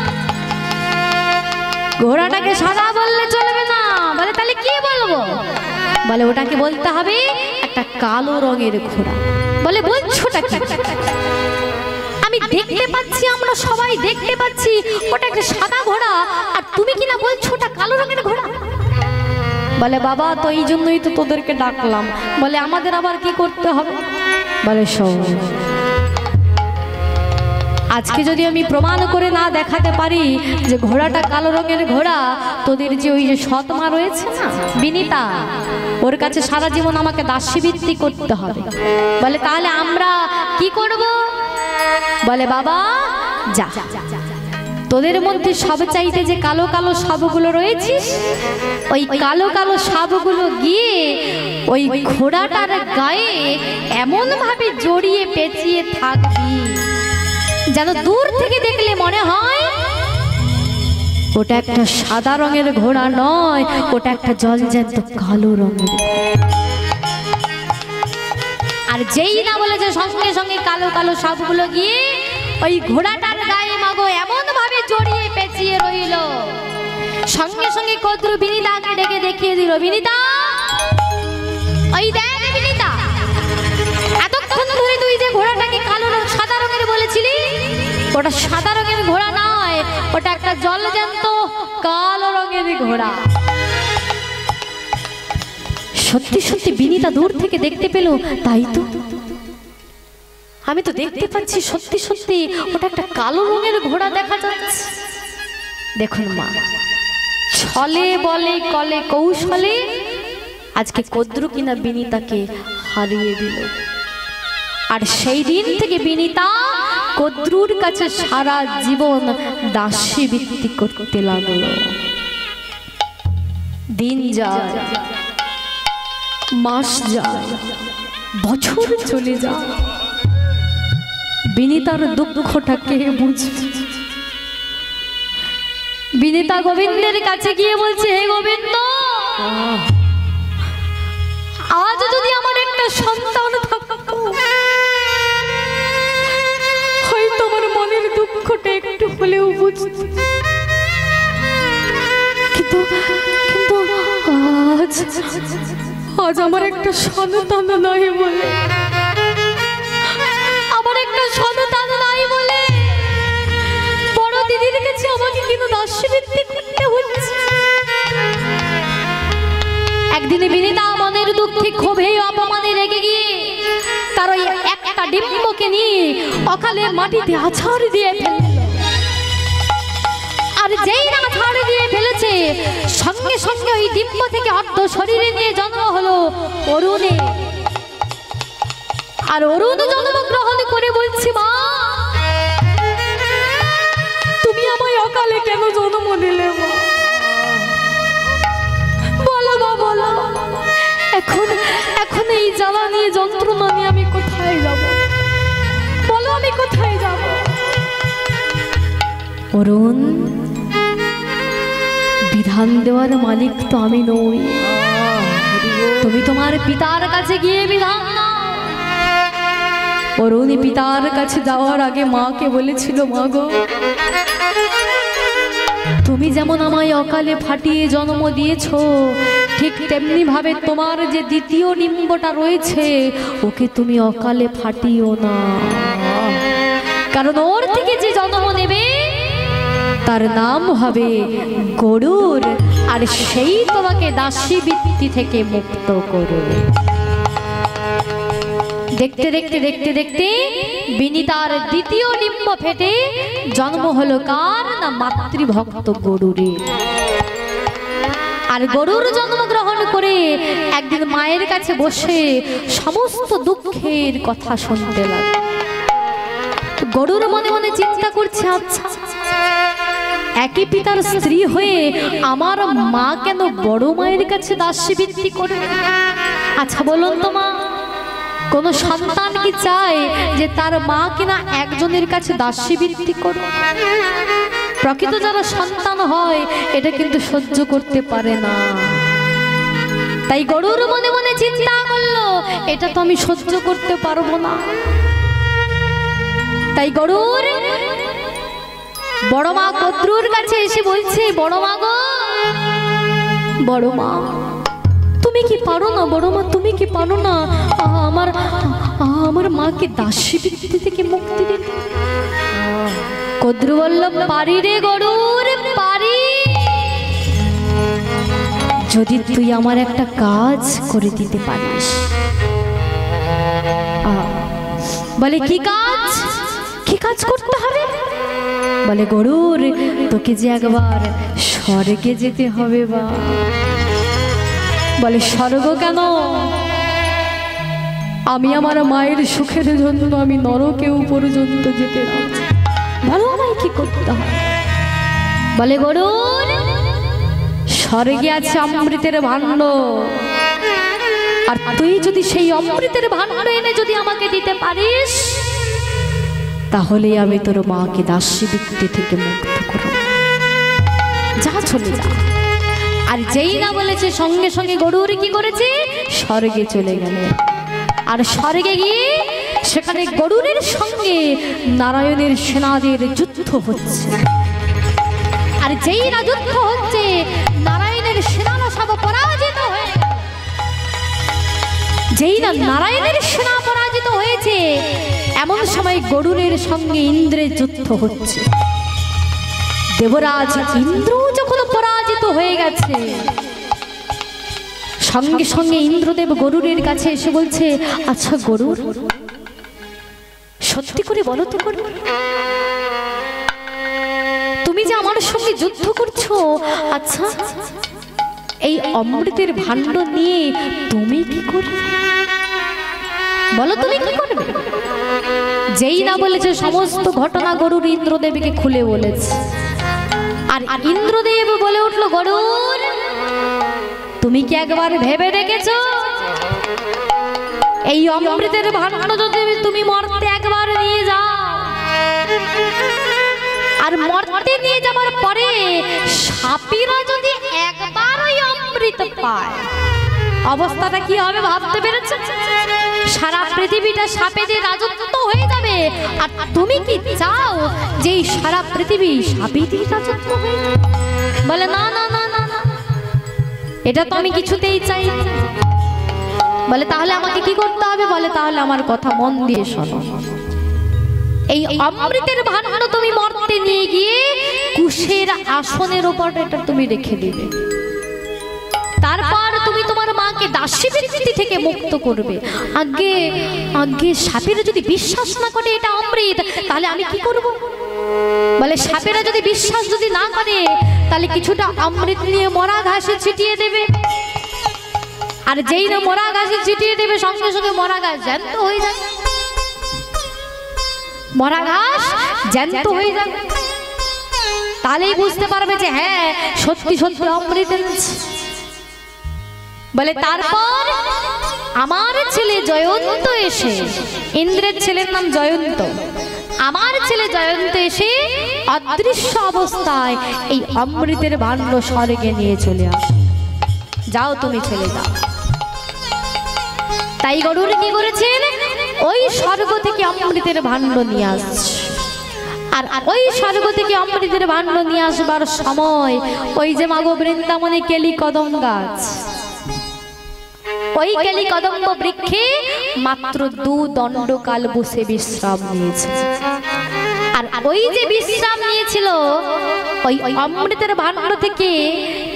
ঘোড়াটাকে সাদা বললে চলবে না। বলে তাহলে কি বলবো? বলে ওটাকে বলতে হবে একটা কালো রঙের ঘোড়া। বলে বলছোটা কি? আমি দেখতে পাচ্ছি, আমরা সবাই দেখতে পাচ্ছি ওটা একটা সাদা ঘোড়া, আর তুমি কিনা বলছো ওটা কালো রঙের ঘোড়া। বলে বাবা তো এই জন্যই তো তোদেরকে ডাকলাম। বলে আমাদের আবার কি করতে হবে? বলে শোন, আজকে যদি আমি প্রমাণ করে না দেখাতে পারি যে ঘোড়াটা কালো রঙের ঘোড়া, তোদের যে ওই যে সৎমা রয়েছে না বিনিতা, ওর কাছে সারা জীবন আমাকে দাসীবৃত্তি করতে হবে। বলে তাহলে আমরা কি করব? বলে বাবা যা, তোদের মধ্যে সব চাইতে যে কালো কালো সাপগুলো রয়েছিস, ওই কালো কালো সাপগুলো গিয়ে ওই ঘোড়াটার গায়ে এমন ভাবে জড়িয়ে পেঁচিয়ে থাকবি যেন দূর থেকে দেখলে মনে হয় ওটা একটা সাদা রঙের ঘোড়া নয়, ওটা একটা জলজ্যান্ত কালো রঙের। আর যেই না বলেছে সঙ্গে সঙ্গে কালো কালো সাপগুলো গিয়ে ওই ঘোড়াটার গায়ে মাগো এমন ভাবে জড়িয়ে পেঁচিয়ে রইল। সঙ্গে সঙ্গে কদ্রু বিনিতাকে ডেকে দেখিয়ে দিল, বিনিতা ওই দেখ বিনিতা, এতক্ষণ ধরে তুই যে ঘোড়াটাকে কালো সাদা রঙের বলেছিলি, ওটা সাদা রঙের ঘোড়া নয়, ওটা একটা জলজ্যান্ত কালো রঙের ঘোড়া। সত্যি সত্যি বিনিতা দূর থেকে দেখতে পেল, তাই তো আমি তো দেখতে পাচ্ছি সত্যি সত্যি ওটা একটা কালো রঙের ঘোড়া দেখা যাচ্ছে। দেখুন মা, ছলে বলে কলে কৌশলে আজকে কদ্রু কিনা বিনিতাকে হারিয়ে দিল। আর সেই দিন থেকে বিনিতা কদ্রুর কাছে সারা জীবন দাসীবৃত্তি করতে লাগলো। দিন যায়, মাস যায়, বছর চলে যায়, বিনিতার দুঃখটা কে বুঝবে? বিনিতা গোবিন্দের কাছে গিয়ে বলছে, হে গোবিন্দ, আজ যদি আমার একটা সন্তান থাকতো, হয়তো আমার মনের দুঃখটা একটু হলেও বুঝত। কিন্তু কিন্তু আজ আমার একটা সন্তান নাই বলে, আমার একটা সন্তান নাই বলে বড় দিদির কাছে আমাকে কিন্তু দাসীবৃত্তি করতে হচ্ছে। একদিন বিনিতা মনের দুঃখে ক্ষোভে অপমানে রেগে গিয়ে তার ওই একটা ডিম্বকে নিয়ে অকালে মাটিতে আছাড় দিয়ে ফেলল। আর যেই না আছাড় দিয়ে ফেলেছে, সঙ্গে সঙ্গে ওই ডিম্ব থেকে অর্ধ শরীরে নিয়ে জন্ম হলো অরুণে। আর অরুণ জন্মগ্রহণ করে বলছি, মা তুমি আমায় অকালে কেন জন্ম দিলে? মা বলো মা, বলো, এখন এখন এই জ্বালা নিয়ে যন্ত্রণা নিয়ে আমি কোথায় যাব? বলো আমি কোথায় যাব? অরুণ, বিধান দেওয়ার মালিক তো আমি নই, তুমি তোমার পিতার কাছে গিয়ে বিধান দাও। অরুণ পিতার কাছে যাওয়ার আগে মাকে বলেছিল, মা গো, তুমি যেমন আমায় অকালে ফাটিয়ে জন্ম দিয়েছো, ঠিক তেমনি ভাবে তোমার যে দ্বিতীয় ডিম্বটা রয়েছে ওকে তুমি অকালে ফাটিও না, কারণ ওর থেকে যে জন্ম নেবে তার নাম হবে গরুর, আর সেই তোমাকে দাসীবৃত্তি থেকে মুক্ত করবে। দেখতে দেখতে দেখতে দেখতে বিনিতার দ্বিতীয় ডিম্ব ফেটে জন্ম হলো কার না মাতৃভক্ত গরুরের। আর গরুর জন্মগ্রহণ করে একদিন মায়ের কাছে বসে সমস্ত দুঃখের কথা শুনতে লাগলো। গরুর মনে মনে চিন্তা করছে, আচ্ছা একই পিতার স্ত্রী হয়ে আমার মা কেন বড় মায়ের কাছে দাসীবৃত্তি করবে? আচ্ছা বলুন তো মা, কোন সন্তান কি চায় যে তার মা কিনা একজনের কাছে দাসীবৃত্তি করবে? প্রকৃত যারা সন্তান হয় এটা কিন্তু সহ্য করতে পারে না। তাই গরুর মনে মনে চিন্তা করলো, এটা তো আমি সহ্য করতে পারবো না। তাই গরুর বড় মা কদ্রুর কাছে এসে বলছে, বড় মা গো, বড় মা তুমি কি পারো না? বড় মা তুমি কি পারো না আমার মাকে দাসীবৃত্তি থেকে মুক্তি দিতে? কদ্রু বলল, পারি রে গরুর, পারি, যদি তুই আমার একটা কাজ করে দিতে পারিস। বলে কি কাজ? কি কাজ করতে হবে? বলে গরুর তোকে যে একবার স্বর্গে যেতে হবে। বা বলে স্বর্গ কেন? আমি আমার মায়ের সুখের জন্য আমি নরকেও পর্যন্ত যেতে রাজি। ভালো, আমায় কি করতে হবে? বলে গরুর স্বর্গে আছে অমৃতের ভাণ্ড, আর তুই যদি সেই অমৃতের ভাণ্ড এনে যদি আমাকে দিতে পারিস, তাহলে আমি তোর মাকে দাসী বৃত্তি থেকে মুক্ত করব। যা, চলে যা। আর যেই না বলেছে সঙ্গে সঙ্গে গরুর কি করেছে? স্বর্গে চলে গেল। আর স্বর্গে গিয়ে সেখানে গরুরের সঙ্গে নারায়ণের সেনাদের যুদ্ধ হচ্ছে। আর যেই না যুদ্ধ হচ্ছে, নারায়ণের সেনারা সব পরাজিত হয়ে, যেই না নারায়ণের সেনা পরাজিত হয়েছে, এমন সময় গরুরের সঙ্গে ইন্দ্রের যুদ্ধ হচ্ছে। দেবরাজ ইন্দ্র যখন পরাজিত হয়ে গেছে, সঙ্গে সঙ্গে ইন্দ্রদেব গরুরের কাছে এসে বলছে, আচ্ছা গরুর, সত্যি করে বলো তো গরুর, তুমি যে আমার সঙ্গে যুদ্ধ করছো, আচ্ছা এই অমৃতের ভাণ্ড নিয়ে তুমি কি করবে? বলো তুমি কি করবে? যেই না বলেছে সমস্ত ঘটনা গরুর ইন্দ্রদেবকে খুলে বলেছে। আর ইন্দ্রদেব বলে উঠলো, গরুর তুমি কি একবার ভেবে দেখেছো এই অমৃতের ভাণ্ড যদি তুমি মর্তে একবার নিয়ে যাও, আর মর্তে নিয়ে যাবার পরে সাপীরা যদি একবার ওই অমৃত পায়, অবস্থাটা কি হবে ভাবতে পেরেছো? সারা পৃথিবীটা সাপেদের রাজত্ব হয়ে যাবে। আর তুমি কি চাও যে সারা পৃথিবী সাপেদের রাজত্ব হয়ে যাবে? বলে না না না না না, এটা তো আমি কিছুতেই চাই না। বলে তাহলে আমাকে কি করতে হবে? বলে তাহলে আমার কথা মন দিয়ে শোনো। এই অমৃতের ভাণ্ড তুমি মর্তে নিয়ে গিয়ে কুশের আসনের উপর এটা তুমি রেখে দিবে। তারপর তুমি তোমার মাকে দাসী বৃত্তি থেকে মুক্ত করবে। আগে আগে সাপেরা যদি বিশ্বাস না করে এটা অমৃত, তাহলে আমি কি করব? বলে সাপেরা যদি বিশ্বাস যদি না করে, তাহলে কিছুটা অমৃত নিয়ে মরা ঘাসে ছিটিয়ে দেবে। আর যেই না মরা ঘাসে ছিটিয়ে দেবে, সঙ্গে সঙ্গে মরা ঘাস জ্যান্ত হয়ে যাবে। মরা ঘাস জ্যান্ত হয়ে যাবে। তাহলেই বুঝতে পারবে যে হ্যাঁ সত্যি সত্যি অমৃত এনেছে। বলে তারপর আমার ছেলে জয়ন্ত এসে, ইন্দ্রের ছেলের নাম জয়ন্ত, আমার ছেলে জয়ন্ত এসে অদৃশ্য অবস্থায় এই অমৃতের ভাণ্ড স্বর্গে নিয়ে চলে আসে। যাও তুমি চলে যাও। তাই গরুর কি করেছেন? ওই স্বর্গ থেকে অমৃতের ভাণ্ড নিয়ে আসছে। আর ওই স্বর্গ থেকে অমৃতের ভাণ্ড নিয়ে আসবার সময় ওই যে মাগো বৃন্দাবনে কেলি কদম গাছ, ওই কেলি কদম্ব বৃক্ষে মাত্র 2 দণ্ডকাল বসে বিশ্রাম নিয়েছে। আর ওই যে বিশ্রাম নিয়েছিল, ওই অমৃতের ভাণ্ড থেকে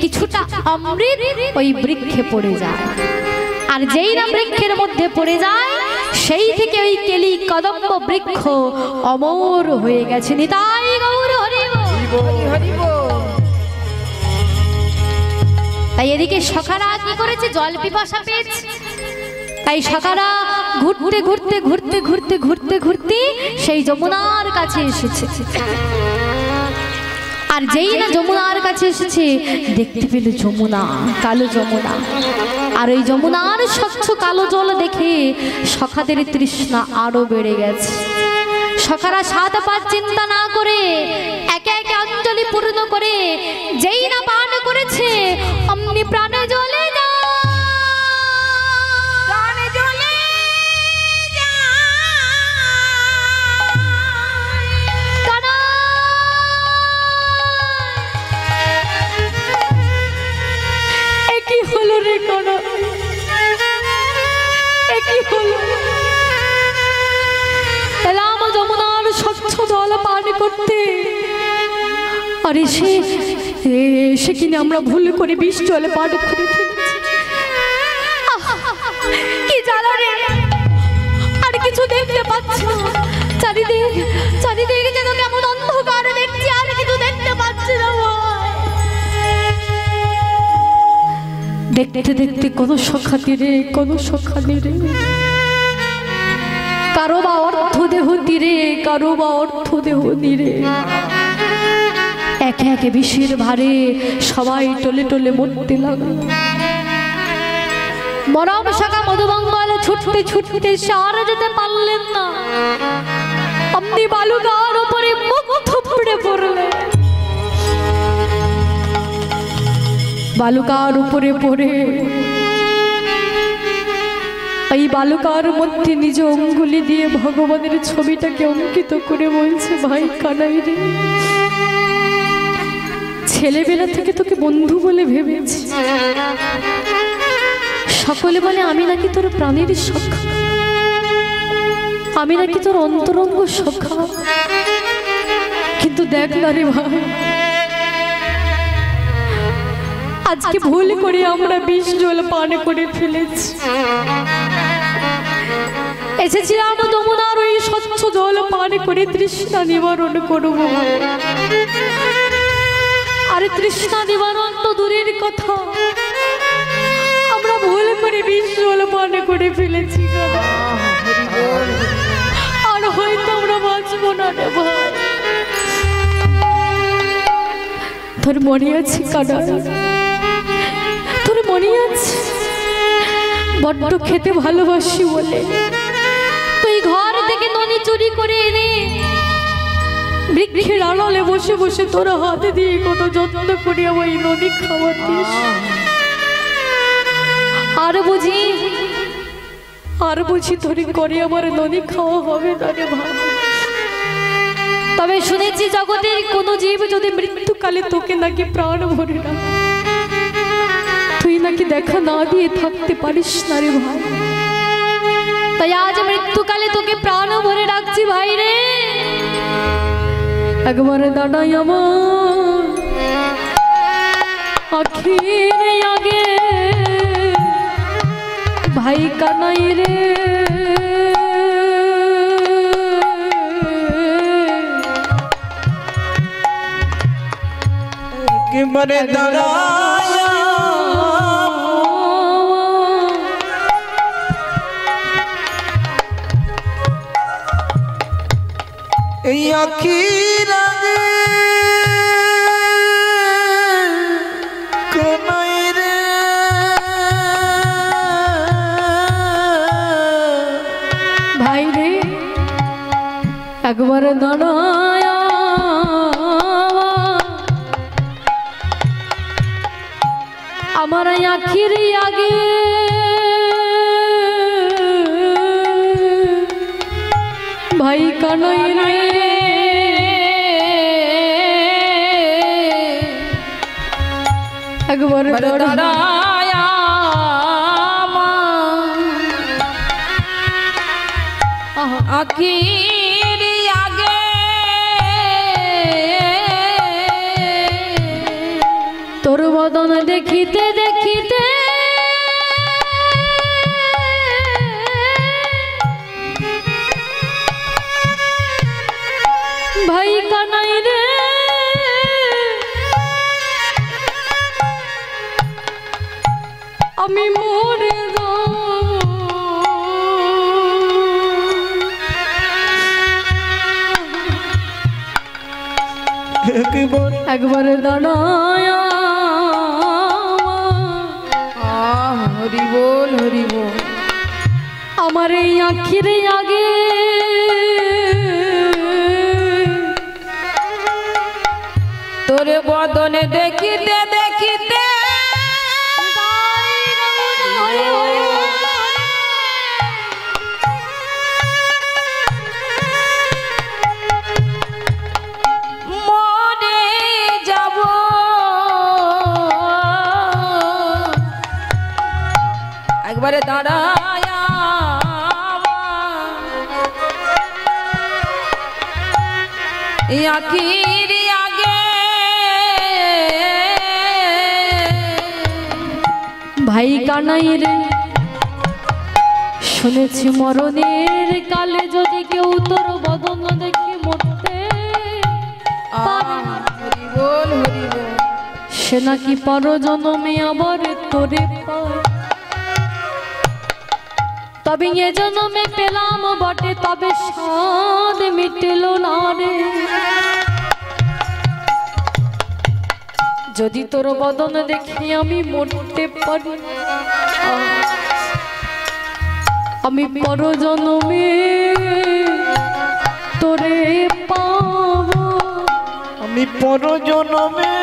কিছুটা অমৃত ওই বৃক্ষে পড়ে যায়। আর যেই না বৃক্ষের মধ্যে পড়ে যায়, সেই থেকে ওই কেলি কদম্ব বৃক্ষ অমর হয়ে গেছে। নিতাই গৌর হরি বল। তাই এদিকে সখারা কি করেছে? জল পিপাসা পেয়েছে। তাই সখারা ঘুরতে ঘুরতে ঘুরতে ঘুরতে ঘুরতে ঘুরতে সেই যমুনার কাছে এসেছে। আর যেই না যমুনার কাছে এসেছে, দেখতে পেল যমুনা, কালো যমুনা। আর ওই যমুনার স্বচ্ছ কালো জল দেখে সখাদের তৃষ্ণা আরো বেড়ে গেছে। সখারা 7 পাঁচ চিন্তা না করে একে একে অঞ্জলি পূর্ণ করে যেই না পান করেছে, অমনি প্রাণে জ্বলে যায়। করতে আর এসে কিনে আমরা ভুল করে বিষ জলে পান করে ফেলেছি। কি জ্বালা রে, আর কিছু দেখতে পাচ্ছি না। চারিদিক চারিদিকে যেন কেমন অন্ধকার দেখছি, আর কিছু দেখতে পাচ্ছি না ভাই। দেখতে দেখতে কোনো সখাতি রে, কোনো সখানি রে, কারো বা অর্থ দেহ তীরে, কারো বা অর্থ দেহ নীরে, একে একে বিষের ভারে সবাই টলে টলে মরতে লাগলো। মরম শাখা মধুমঙ্গল ছুটতে ছুটতে সার যেতে পারলেন না, আপনি বালুকার উপরে মুখ থুপড়ে পড়লেন। বালুকার উপরে পড়ে এই বালুকার মধ্যে নিজ অঙ্গুলি দিয়ে ভগবানের ছবিটাকে অঙ্কিত করে বলছে, ভাই কানাই রে, ছেলেবেলা থেকে তোকে বন্ধু বলে ভেবেছি, সকলে বলে আমি নাকি তোর প্রাণের সখা, আমি নাকি তোর অন্তরঙ্গ সখা, কিন্তু দেখ না রে ভাই, আজকে ভুল করে আমরা বিষ জল পান করে ফেলেছি। এসেছিলাম যমুনার ওই স্বচ্ছ জল পান করে তৃষ্ণা নিবারণ করব, আর তৃষ্ণা নিবারণ তো দূরের কথা, আমরা ভুল করে বিষ জল পান করে ফেলেছি, আর হয়তো আমরা বাঁচবো না রে ভাই। তোর মনে আছে কানা, তোর মনে আছে বড্ড খেতে ভালোবাসি বলে তুই ঘর থেকে ননি চুরি করে এনে বৃক্ষের আড়ালে বসে বসে তোর হাতে দিয়ে কত যত্ন করে আমার এই ননি খাওয়াতিস। আর বুঝি তোর করে আমার ননি খাওয়া হবে না রে ভাই। তবে শুনেছি জগতের কোনো জীব যদি মৃত্যুকালে তোকে নাকি প্রাণ ভরে না, তুই নাকি দেখা না দিয়ে থাকতে পারিস না রে ভাই। তাই আজ মৃত্যুকালে তোকে প্রাণ ভরে রাখছি ভাই রে, একবার দাঁড়াই আমার আখির আগে ভাই কানাই রে, একেবারে দাঁড়ায়া এই আখির আগে কানাই রে, ভাই রে একবার দাঁড়ায় আমার আখির আগে ভাই কানাই রে, একবার দাঁড়ায় আখির আগে তোর বদন দেখিতে দেখিতে ভাই কানাই রে, আমি মরে একবার দাঁড়ায় হরি বল হরি বল আমার এই আখির আগে তোর বদনে দেখিতে দেখিতে মরে যাব একবারে দাঁড়ায় আখির আগে ভাই কানাই রে শুনেছি মরণের কালে যদি কেউ তোর বদন দেখে মরতে পারে, হরি বল হরি বল। সে নাকি পরজন্মে আবার তোরে পায়। তবে এ জন্মে পেলাম বটে, তবে স্বাদ মিটল না রে। যদি তোর বদন দেখে আমি মরতে পারি, আমি পরজন্মে তোরে পাবো, আমি পরজন্মে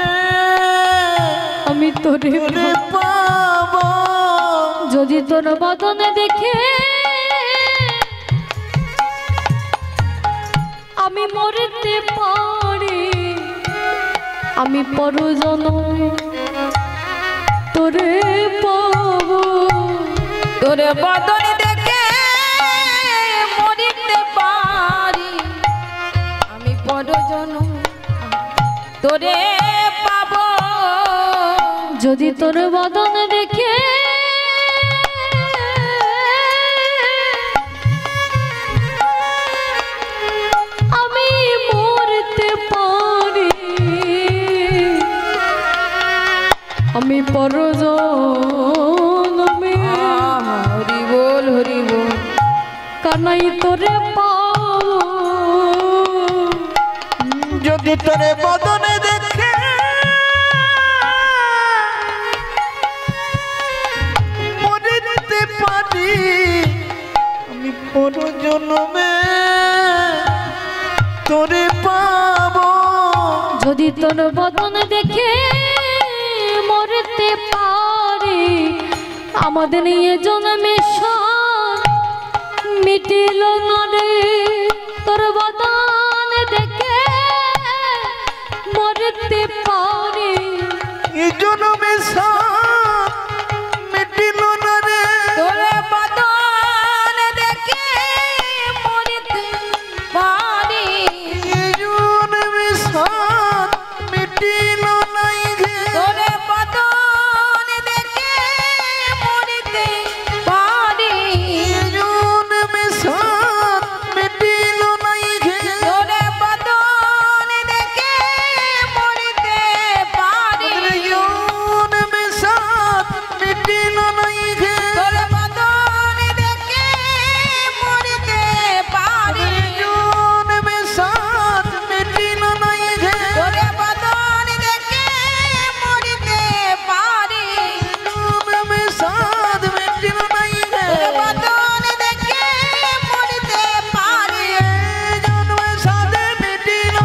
আমি তোরে পাবো। যদি তোর বদন দেখে আমি মরতে পারি, আমি পরজন্মে তোরে পাবো। তোর বদন দেখে মরিতে পারি, আমি পরজন্ম তোরে পাবো। যদি তোর বদন দেখে আমি মরতে পারি, আমি পরজন্মে হরি বল হরি বল। কানাই তোরে পাবো। যদি তোরে বদনে দেখে মরিতে পারি, আমি পরজন্মে তোরে পাবো। যদি তোর বদন দেখে মরতে পারি, আমাদের নিয়ে জন্মে সাথ মিটিল না রে। তোর বদন দেখে মরতে পারি, এই জন্মে সাথ মিটিল না রে। তোর বদন দেখে মরিতে পারি, এই জন্মে সাথ মিটিল নাই গে। তোর বদন দেখে মরিতে পারি, এই জন্মে সাথ মিটিল নাই গে। তোর বদন দেখে মরিতে পারি, এই জন্মে সাথ মিটিল নাই গে। তোর বদন দেখে মরিতে পারি, এই জন্মে সাথ মিটিল নাই গে। তোর বদন দেখে মরিতে পারি, জন্মে সাথ মিটিল নাই গে। তোর বদন দেখে মরিতে পারি, এই জন্মে সাথ মিটিল নাই গে। তোর বদন দেখে মরিতে পারি, এই জন্মে সাথ মিটিল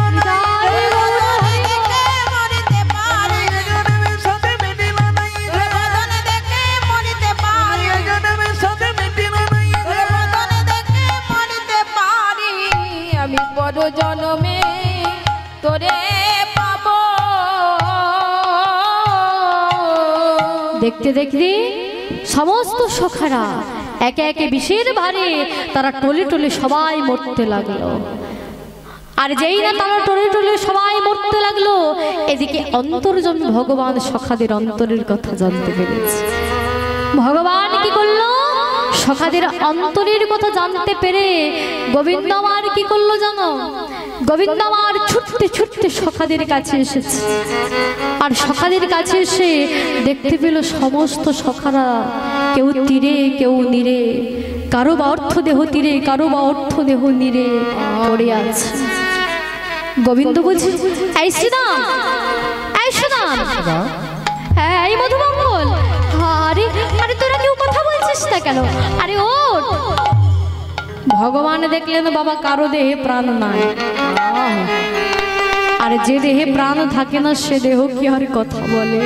নাই গে। তোর বদন দেখে মরিতে পারি, এই জন্মে সাথ মিটিল নাই গে। তোর বদন দেখে মরিতে পারি, আমি পরজন্মে তোরে পাবো। দেখতে দেখতে সমস্ত সখারা একে একে বিষের ভারে তারা টলে টলে সবাই মরতে লাগলো। আর যেই না তারা টলে টলে সবাই মরতে লাগলো, এদিকে অন্তর্জন্মী ভগবান সখাদের অন্তরের কথা জানতে পেরেছে। ভগবান কি করলো? সখাদের অন্তরের কথা জানতে পেরে গোবিন্দ আমার কি করলো জানো? গোবিন্দ আমার ছুটতে ছুটতে সখাদের কাছে এসেছে। আর সখাদের কাছে এসে দেখতে পেল সমস্ত সখারা কেউ তীরে কেউ নীরে, কারো বা অর্থ দেহ তীরে, কারো বা অর্থ দেহ নীরে পড়ে আছে। গোবিন্দ বলছে, এই শ্রীরাম, এই শ্রীরাম, হ্যাঁ এই মধুমঙ্গল, আরে আরে তোরা কেউ কথা বলছিস না কেন? আরে ওঠ। ভগবান দেখলেন বাবা কারো দেহে প্রাণ নাই, আর যে দেহে প্রাণ থাকে না সে দেহ কি আর কথা বলে?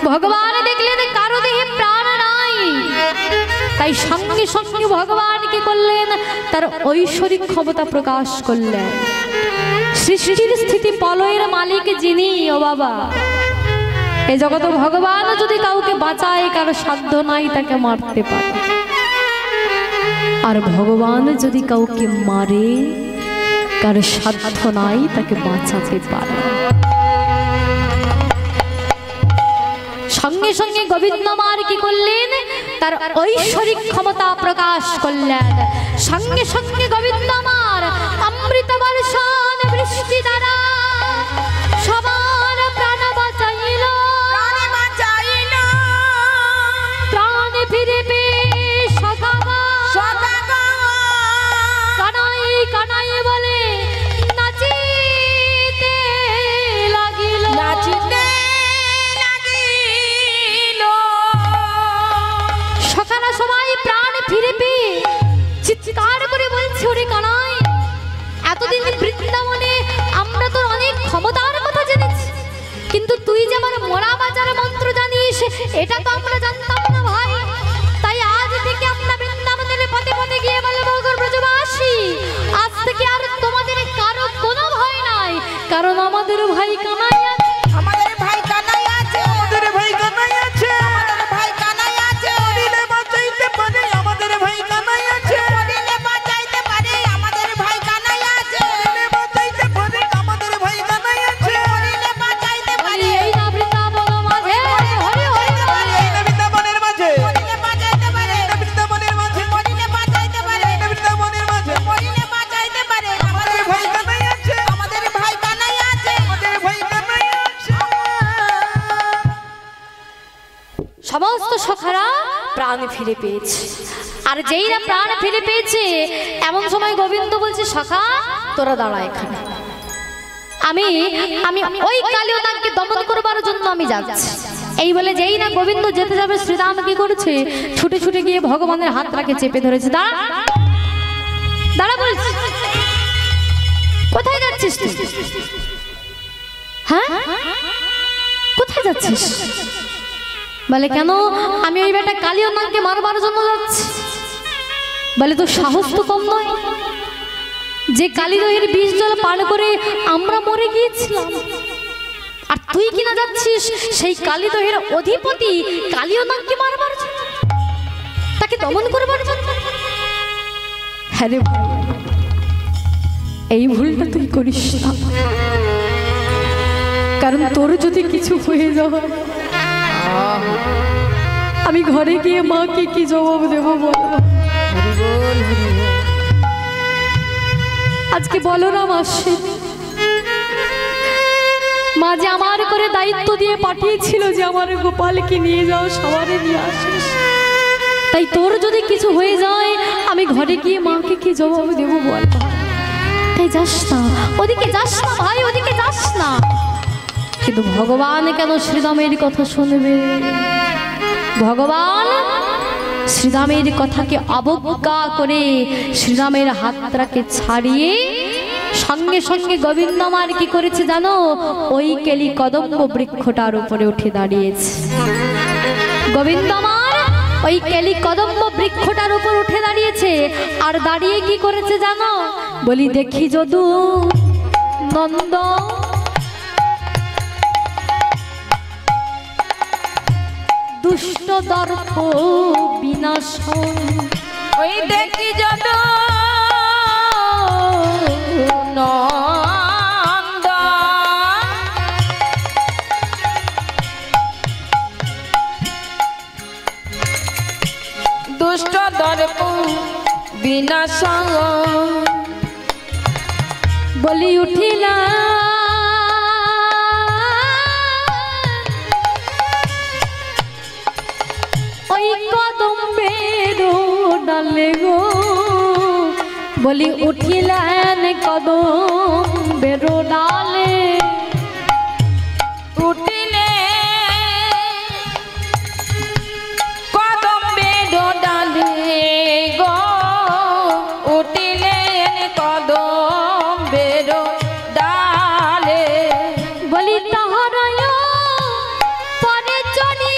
ভগবান দেখলেন কারো দেহে প্রাণ নাই, তাই সঙ্গে সঙ্গে ভগবান কি করলেন? তার ঐশ্বরিক ক্ষমতা প্রকাশ করলেন। সৃষ্টির স্থিতি প্রলয়ের মালিক যিনি, ও বাবা এই জগতে ভগবান যদি কাউকে বাঁচায়, কারো সাধ্য নাই তাকে মারতে পারে। আর ভগবান যদি কাউকে মারে, কারো সাধ্য নাই তাকে বাঁচাতে পারে। সঙ্গে সঙ্গে গোবিন্দ মার কি করলেন? তার ঐশ্বরিক ক্ষমতা প্রকাশ করলেন। সঙ্গে সঙ্গে গোবিন্দ আমার অমৃত বর্ষণ বৃষ্টি দ্বারা সবার প্রাণ বাঁচাইল, প্রাণ ফিরে পেয়ে কানাই কানাই বলে নাচিতে লাগিল। সকালে সবাই প্রাণ ফিরে পেয়ে চিৎকার করে বলছে, ওরে কানাই, এতদিন বৃন্দাবনে আমরা তোর অনেক ক্ষমতার কথা জেনেছি, কিন্তু তুই যে আমার মরা বাজার মন্ত্র জানিস এটা তো আমরা জানতাম না ভাই। তাই আজ থেকে আমরা বৃন্দাবনের পথে পথে গিয়ে বলবো, ব্রজবাসী, আজ থেকে আর তোমাদের কারো কোনো ভয় নাই, কারণ আমাদের ভাই কানাই আছে। আমাদের ভাই কানাই আছে, আমাদের ভাই কানাই আছে, আমাদের ভাই কানাই আছে, দিলে বাঁচাইতে পারে আমাদের ভাই কানাই আছে, দিলে বাঁচাইতে পারে আমাদের ভাই কানাই আছে, দিলে বাঁচাইতে পারে আমাদের ভাই কানাই আছে, দিলে বাঁচাইতে বলি পারে এই না বৃন্দাবন মাঝে হরি হরি বলে, এই না বৃন্দাবনের মাঝে, দিলে বাঁচাইতে পারে এই না বৃন্দাবনের মাঝে, দিলে বাঁচাইতে পারে এই না বৃন্দাবনের মাঝে, দিলে বাঁচাইতে পারে আমাদের ভাই কানাই আছে, আমাদের ভাই কানাই আছে, আমাদের ভাই কানাই আছে। সমস্ত সখারা প্রাণ ফিরে পেয়েছে। আর যেই না প্রাণ ফিরে পেয়েছে এমন সময় গোবিন্দ বলছে, সখা তোরা দাঁড়া এখানে, আমি আমি ওই কালিয়নাগকে দমন করবার জন্য আমি যাচ্ছি। এই বলে যেই না গোবিন্দ যেতে যাবে, শ্রীরাম কি করেছে, ছুটে ছুটে গিয়ে ভগবানের হাতটাকে চেপে ধরেছে। দাঁড়া দাঁড়া বলছি, কোথায় যাচ্ছিস তুই? হ্যাঁ, কোথায় যাচ্ছিস? বলে কেন, আমি ওই বেটা কালিয়নাগকে মারবার জন্য যাচ্ছি। বলে তোর সাহস তো কম নয়, যে কালিদহের বিষ জল পান করে আমরা মরে গিয়েছিলাম, আর তুই কিনা যাচ্ছিস সেই কালিদহের অধিপতি কালিয়নাগকে মারবার জন্য, তাকে দমন করবার জন্য। হ্যাঁ রে ভাই, এই ভুলটা তুই করিস না, কারণ তোর যদি কিছু হয়ে যায় আমি ঘরে গিয়ে মাকে কি জবাব দেবো বলো? আজকে বলরাম আসে, মা যে আমার করে দায়িত্ব দিয়ে পাঠিয়েছিল যে আমার গোপালকে নিয়ে যাও, সবারে নিয়ে আসিস, তাই তোর যদি কিছু হয়ে যায় আমি ঘরে গিয়ে মাকে কি জবাব দেবো বল? তাই যাস না, ওদিকে যাস না ভাই, ওদিকে যাস না। কিন্তু ভগবান কেন শ্রীরামের কথা শুনবে? ভগবান শ্রীরামের কথাকে অবজ্ঞা করে শ্রীরামের হাতটাকে ছাড়িয়ে সঙ্গে সঙ্গে গোবিন্দ আমার কি করেছে জানো? ওই কেলি কদম্ব বৃক্ষটার উপরে উঠে দাঁড়িয়েছে। গোবিন্দ আমার ওই কেলি কদম্ব বৃক্ষটার উপর উঠে দাঁড়িয়েছে, আর দাঁড়িয়ে কি করেছে জানো? বলি দেখি যদু নন্দ দুষ্ট দর্প বিনাশন, ওই দেখি যত নন্দ দুষ্ট দর্প বিনাশন, বলি উঠিলা ওই কদম্বের ডালে গো, বলি উঠিলেন কদম্বের ডালে, উঠিলে কদম্বের ডালে গো, উঠিলেন কদম্বের ডালে, বলি তাহারায় পরে চড়ি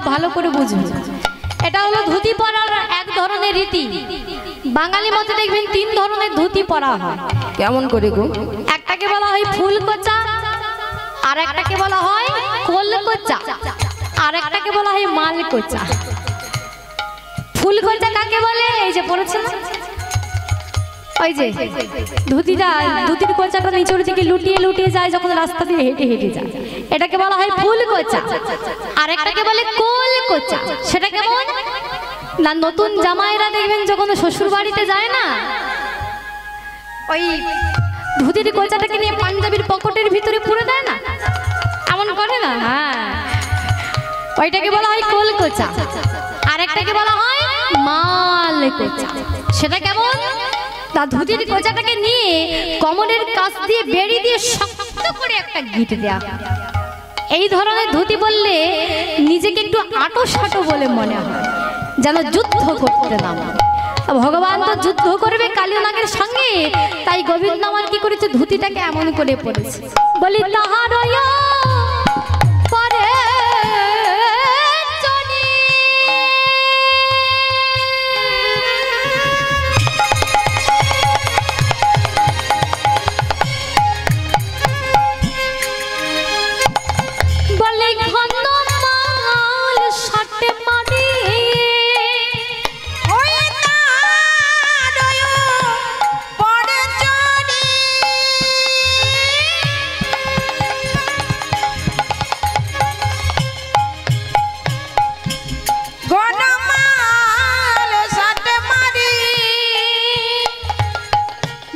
খুব ভালো করে বুঝবে। এটা হলো ধুতি পরার এক ধরনের রীতি। বাঙালি মতে দেখবেন 3 ধরনের ধুতি পরা হয়। কেমন করে গো? একটাকে বলা হয় ফুলকোচা, আর একটাকে বলা হয় কোলকোচা, আর একটাকে বলা হয় মালকোচা। ফুলকোচা কাকে বলে? এই যে পড়েছেন ওই যে ধুতির কোচাটা নিচের দিকে লুটিয়ে লুটিয়ে যায় যখন রাস্তা দিয়ে হেঁটে হেঁটে যায়, এটাকে বলা হয় ফুলকোচা। আর একটাকে বলে কোলকোচা। সেটা কেমন না, নতুন জামাইরা দেখবেন যখন শ্বশুর বাড়িতে যায় না, ওই ধুতির কোচাটাকে নিয়ে পাঞ্জাবির পকেটের ভিতরে পুরে দেয় না, এমন করে না? হ্যাঁ, ওইটাকে বলা হয় কোলকোচা। আর একটাকে বলা হয় মালকোচা। সেটা কেমন না, ধুতির কোচাটাকে নিয়ে কমরের কাছ দিয়ে বেড়ি দিয়ে শক্ত করে একটা গিট দেয়া। এই ধরনের ধুতি বললে নিজেকে একটু আটো সাটো বলে মনে হয়, যেন যুদ্ধ করতে নাম। ভগবান তো যুদ্ধ করবে কালীয় নাগের সঙ্গে, তাই গোবিন্দ আমার কি করেছে, ধুতিটাকে এমন করে পড়েছে। বলি তাহার পরে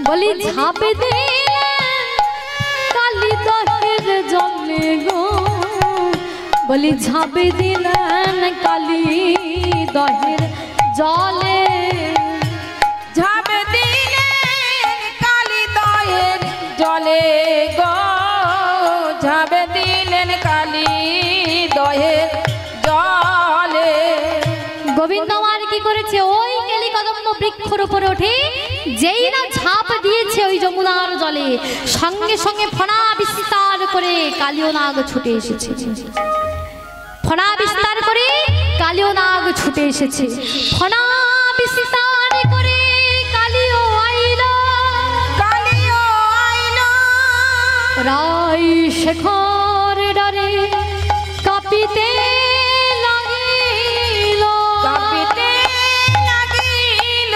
বলি ঝাঁপে দিলেন কালী দহের জলে গো, বলি ঝাঁপে দিলেন কালী দহের জলে, ঝাঁপে দিলেন কালী দহের জলে গো, ঝাঁপে দিলেন কালী দহের জলে। গোবিন্দ আমার কি করেছে, ওই কেলি কদম্ব বৃক্ষর উপরে ওঠে যেই না ঝাঁপ দিয়েছে ওই যমুনার জলে, সঙ্গে সঙ্গে ফণা বিস্তার করে কালীয় নাগ ছুটে এসেছে। ফণা বিস্তার করে কালীয় নাগ ছুটে এসেছে। ফণা বিস্তার করে কালীয় আইলো, কালীয় আইলো, রাই শেখর ডরে কাঁপিতে লাগিল, কাঁপিতে লাগিল।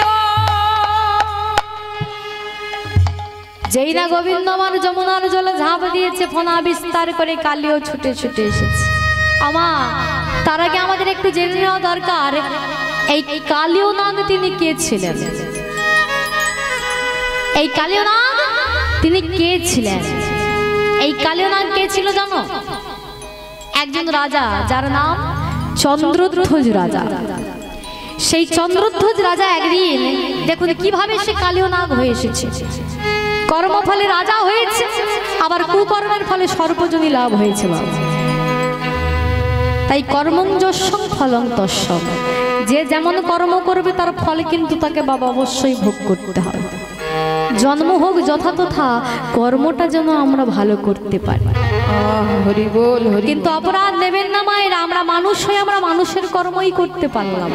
যেই না গোবিন্দ আমার যমুনার জলে ঝাঁপ দিয়েছে, ফণা বিস্তার করে কালীও ছুটে ছুটে এসেছে। আমার তার আগে আমাদের একটু জেনে নেওয়া দরকার, এই কালীয় নাগ তিনি কে ছিলেন? এই কালীয় নাগ তিনি কে ছিলেন? এই কালীয় নাগ কে ছিল জানো? একজন রাজা, যার নাম চন্দ্রধ্বজ রাজা। সেই চন্দ্রধ্বজ রাজা একদিন দেখুন কিভাবে সে কালীয় নাগ হয়ে এসেছে। কর্মফলে রাজা হয়েছে, আবার কুকর্মের ফলে সর্বজনী লাভ হয়েছে। তাই কর্মং যস্যং ফলং তস্যং, যে যেমন কর্ম করবে তার ফল কিন্তু তাকে বাবা অবশ্যই ভোগ করতে হবে। জন্ম হোক যথাতথা, কর্মটা যেন আমরা ভালো করতে পারি। হরি বল, হরি। কিন্তু অপরাধ নেবেন না মায়েরা, আমরা মানুষ হয়ে আমরা মানুষের কর্মই করতে পারলাম।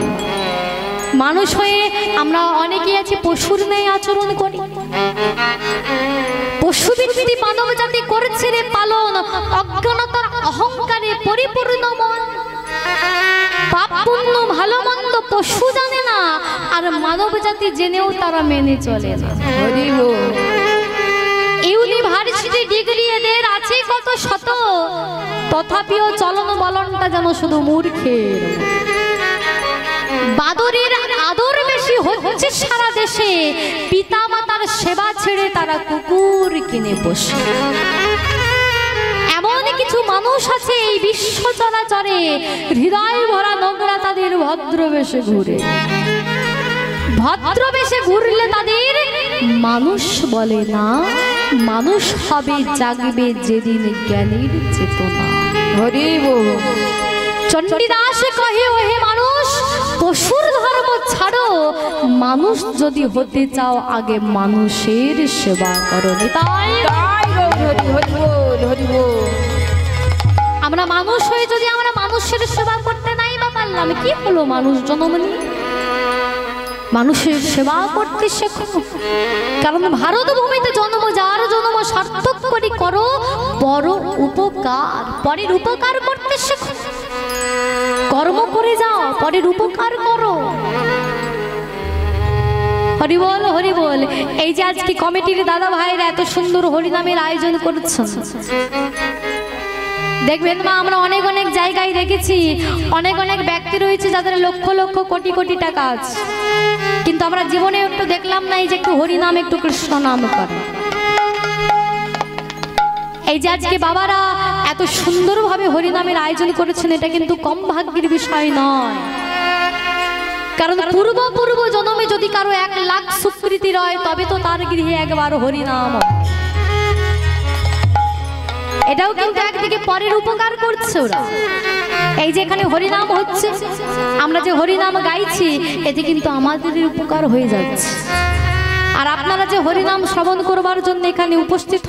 মানুষ হয়ে আমরা অনেকেই আছি পশুর ন্যায় আচরণ করি। পশুবৃত্তি মানব জাতি করেছে রে পালন, অজ্ঞানতার অহংকারে পরিপূর্ণ মন। পাপ পুণ্য ভালো মন্দ পশু জানে না, আর মানব জাতি জেনেও তারা মেনে চলে না। হরি বল। ইউনিভার্সিটি ডিগ্রি এদের আছে কত শত, তথাপিও চলন বলনটা যেন শুধু মূর্খের। বাদরের আদর বেশি হচ্ছে সারা দেশে, পিতা মাতার সেবা ছেড়ে তারা কুকুর কিনে বসে। এমন কিছু মানুষ আছে এই বিশ্ব চরাচরে, হৃদয় ভরা নোংরা তাদের ভদ্রবেশে ঘুরে। ভদ্রবেশে ঘুরলে তাদের মানুষ বলে না, মানুষ হবে জাগবে যেদিন জ্ঞানীর চেতনা। হরি বল। চণ্ডীদাস কহে ওহে মানুষ, পশুর ধর্ম ছাড়ো, মানুষ যদি হতে চাও আগে মানুষের সেবা করো। তাই হরি বল, হরি বল, হরি বল। আমরা মানুষ হয়ে যদি আমরা মানুষের সেবা করতে নাই বা পারলাম, কি হলো মানুষ জন্ম নিয়ে? মানুষের সেবা করতে শেখো, কারণ ভারত ভূমিতে জন্ম যার জন্ম সার্থক করে করো বড় উপকার। পরের উপকার করতে শেখো, কর্ম করে যাও, পরের উপকার করো। হরি বল হরি বল। এই যে আজকে কমিটির দাদা ভাইরা এত সুন্দর হরিনামের আয়োজন করছেন, দেখবেন মা আমরা অনেক অনেক জায়গায় দেখেছি অনেক অনেক ব্যক্তি রয়েছে যাদের লক্ষ লক্ষ কোটি কোটি টাকা আছে, কিন্তু আমরা জীবনে একটু দেখলাম না এই যে একটু হরিনাম একটু কৃষ্ণ নাম করে। এই যে আজকে বাবারা এত সুন্দরভাবে হরিনামের আয়োজন করেছেন, এটা কিন্তু কম ভাগ্যের বিষয় নয়। কারণ পূর্ব পূর্ব জন্মে যদি কারো 1 লাখ স্বীকৃতি রয় তবে তো তার গৃহে একবার হরিনাম। এটাও কিন্তু একদিকে পরের উপকার করছে ওরা। এই যে এখানে হরিনাম হচ্ছে, আমরা যে হরিনাম গাইছি এতে কিন্তু আমাদের উপকার হয়ে যাচ্ছে। আর আপনারা যে হরিনাম শ্রবণ করবার জন্য এখানে উপস্থিত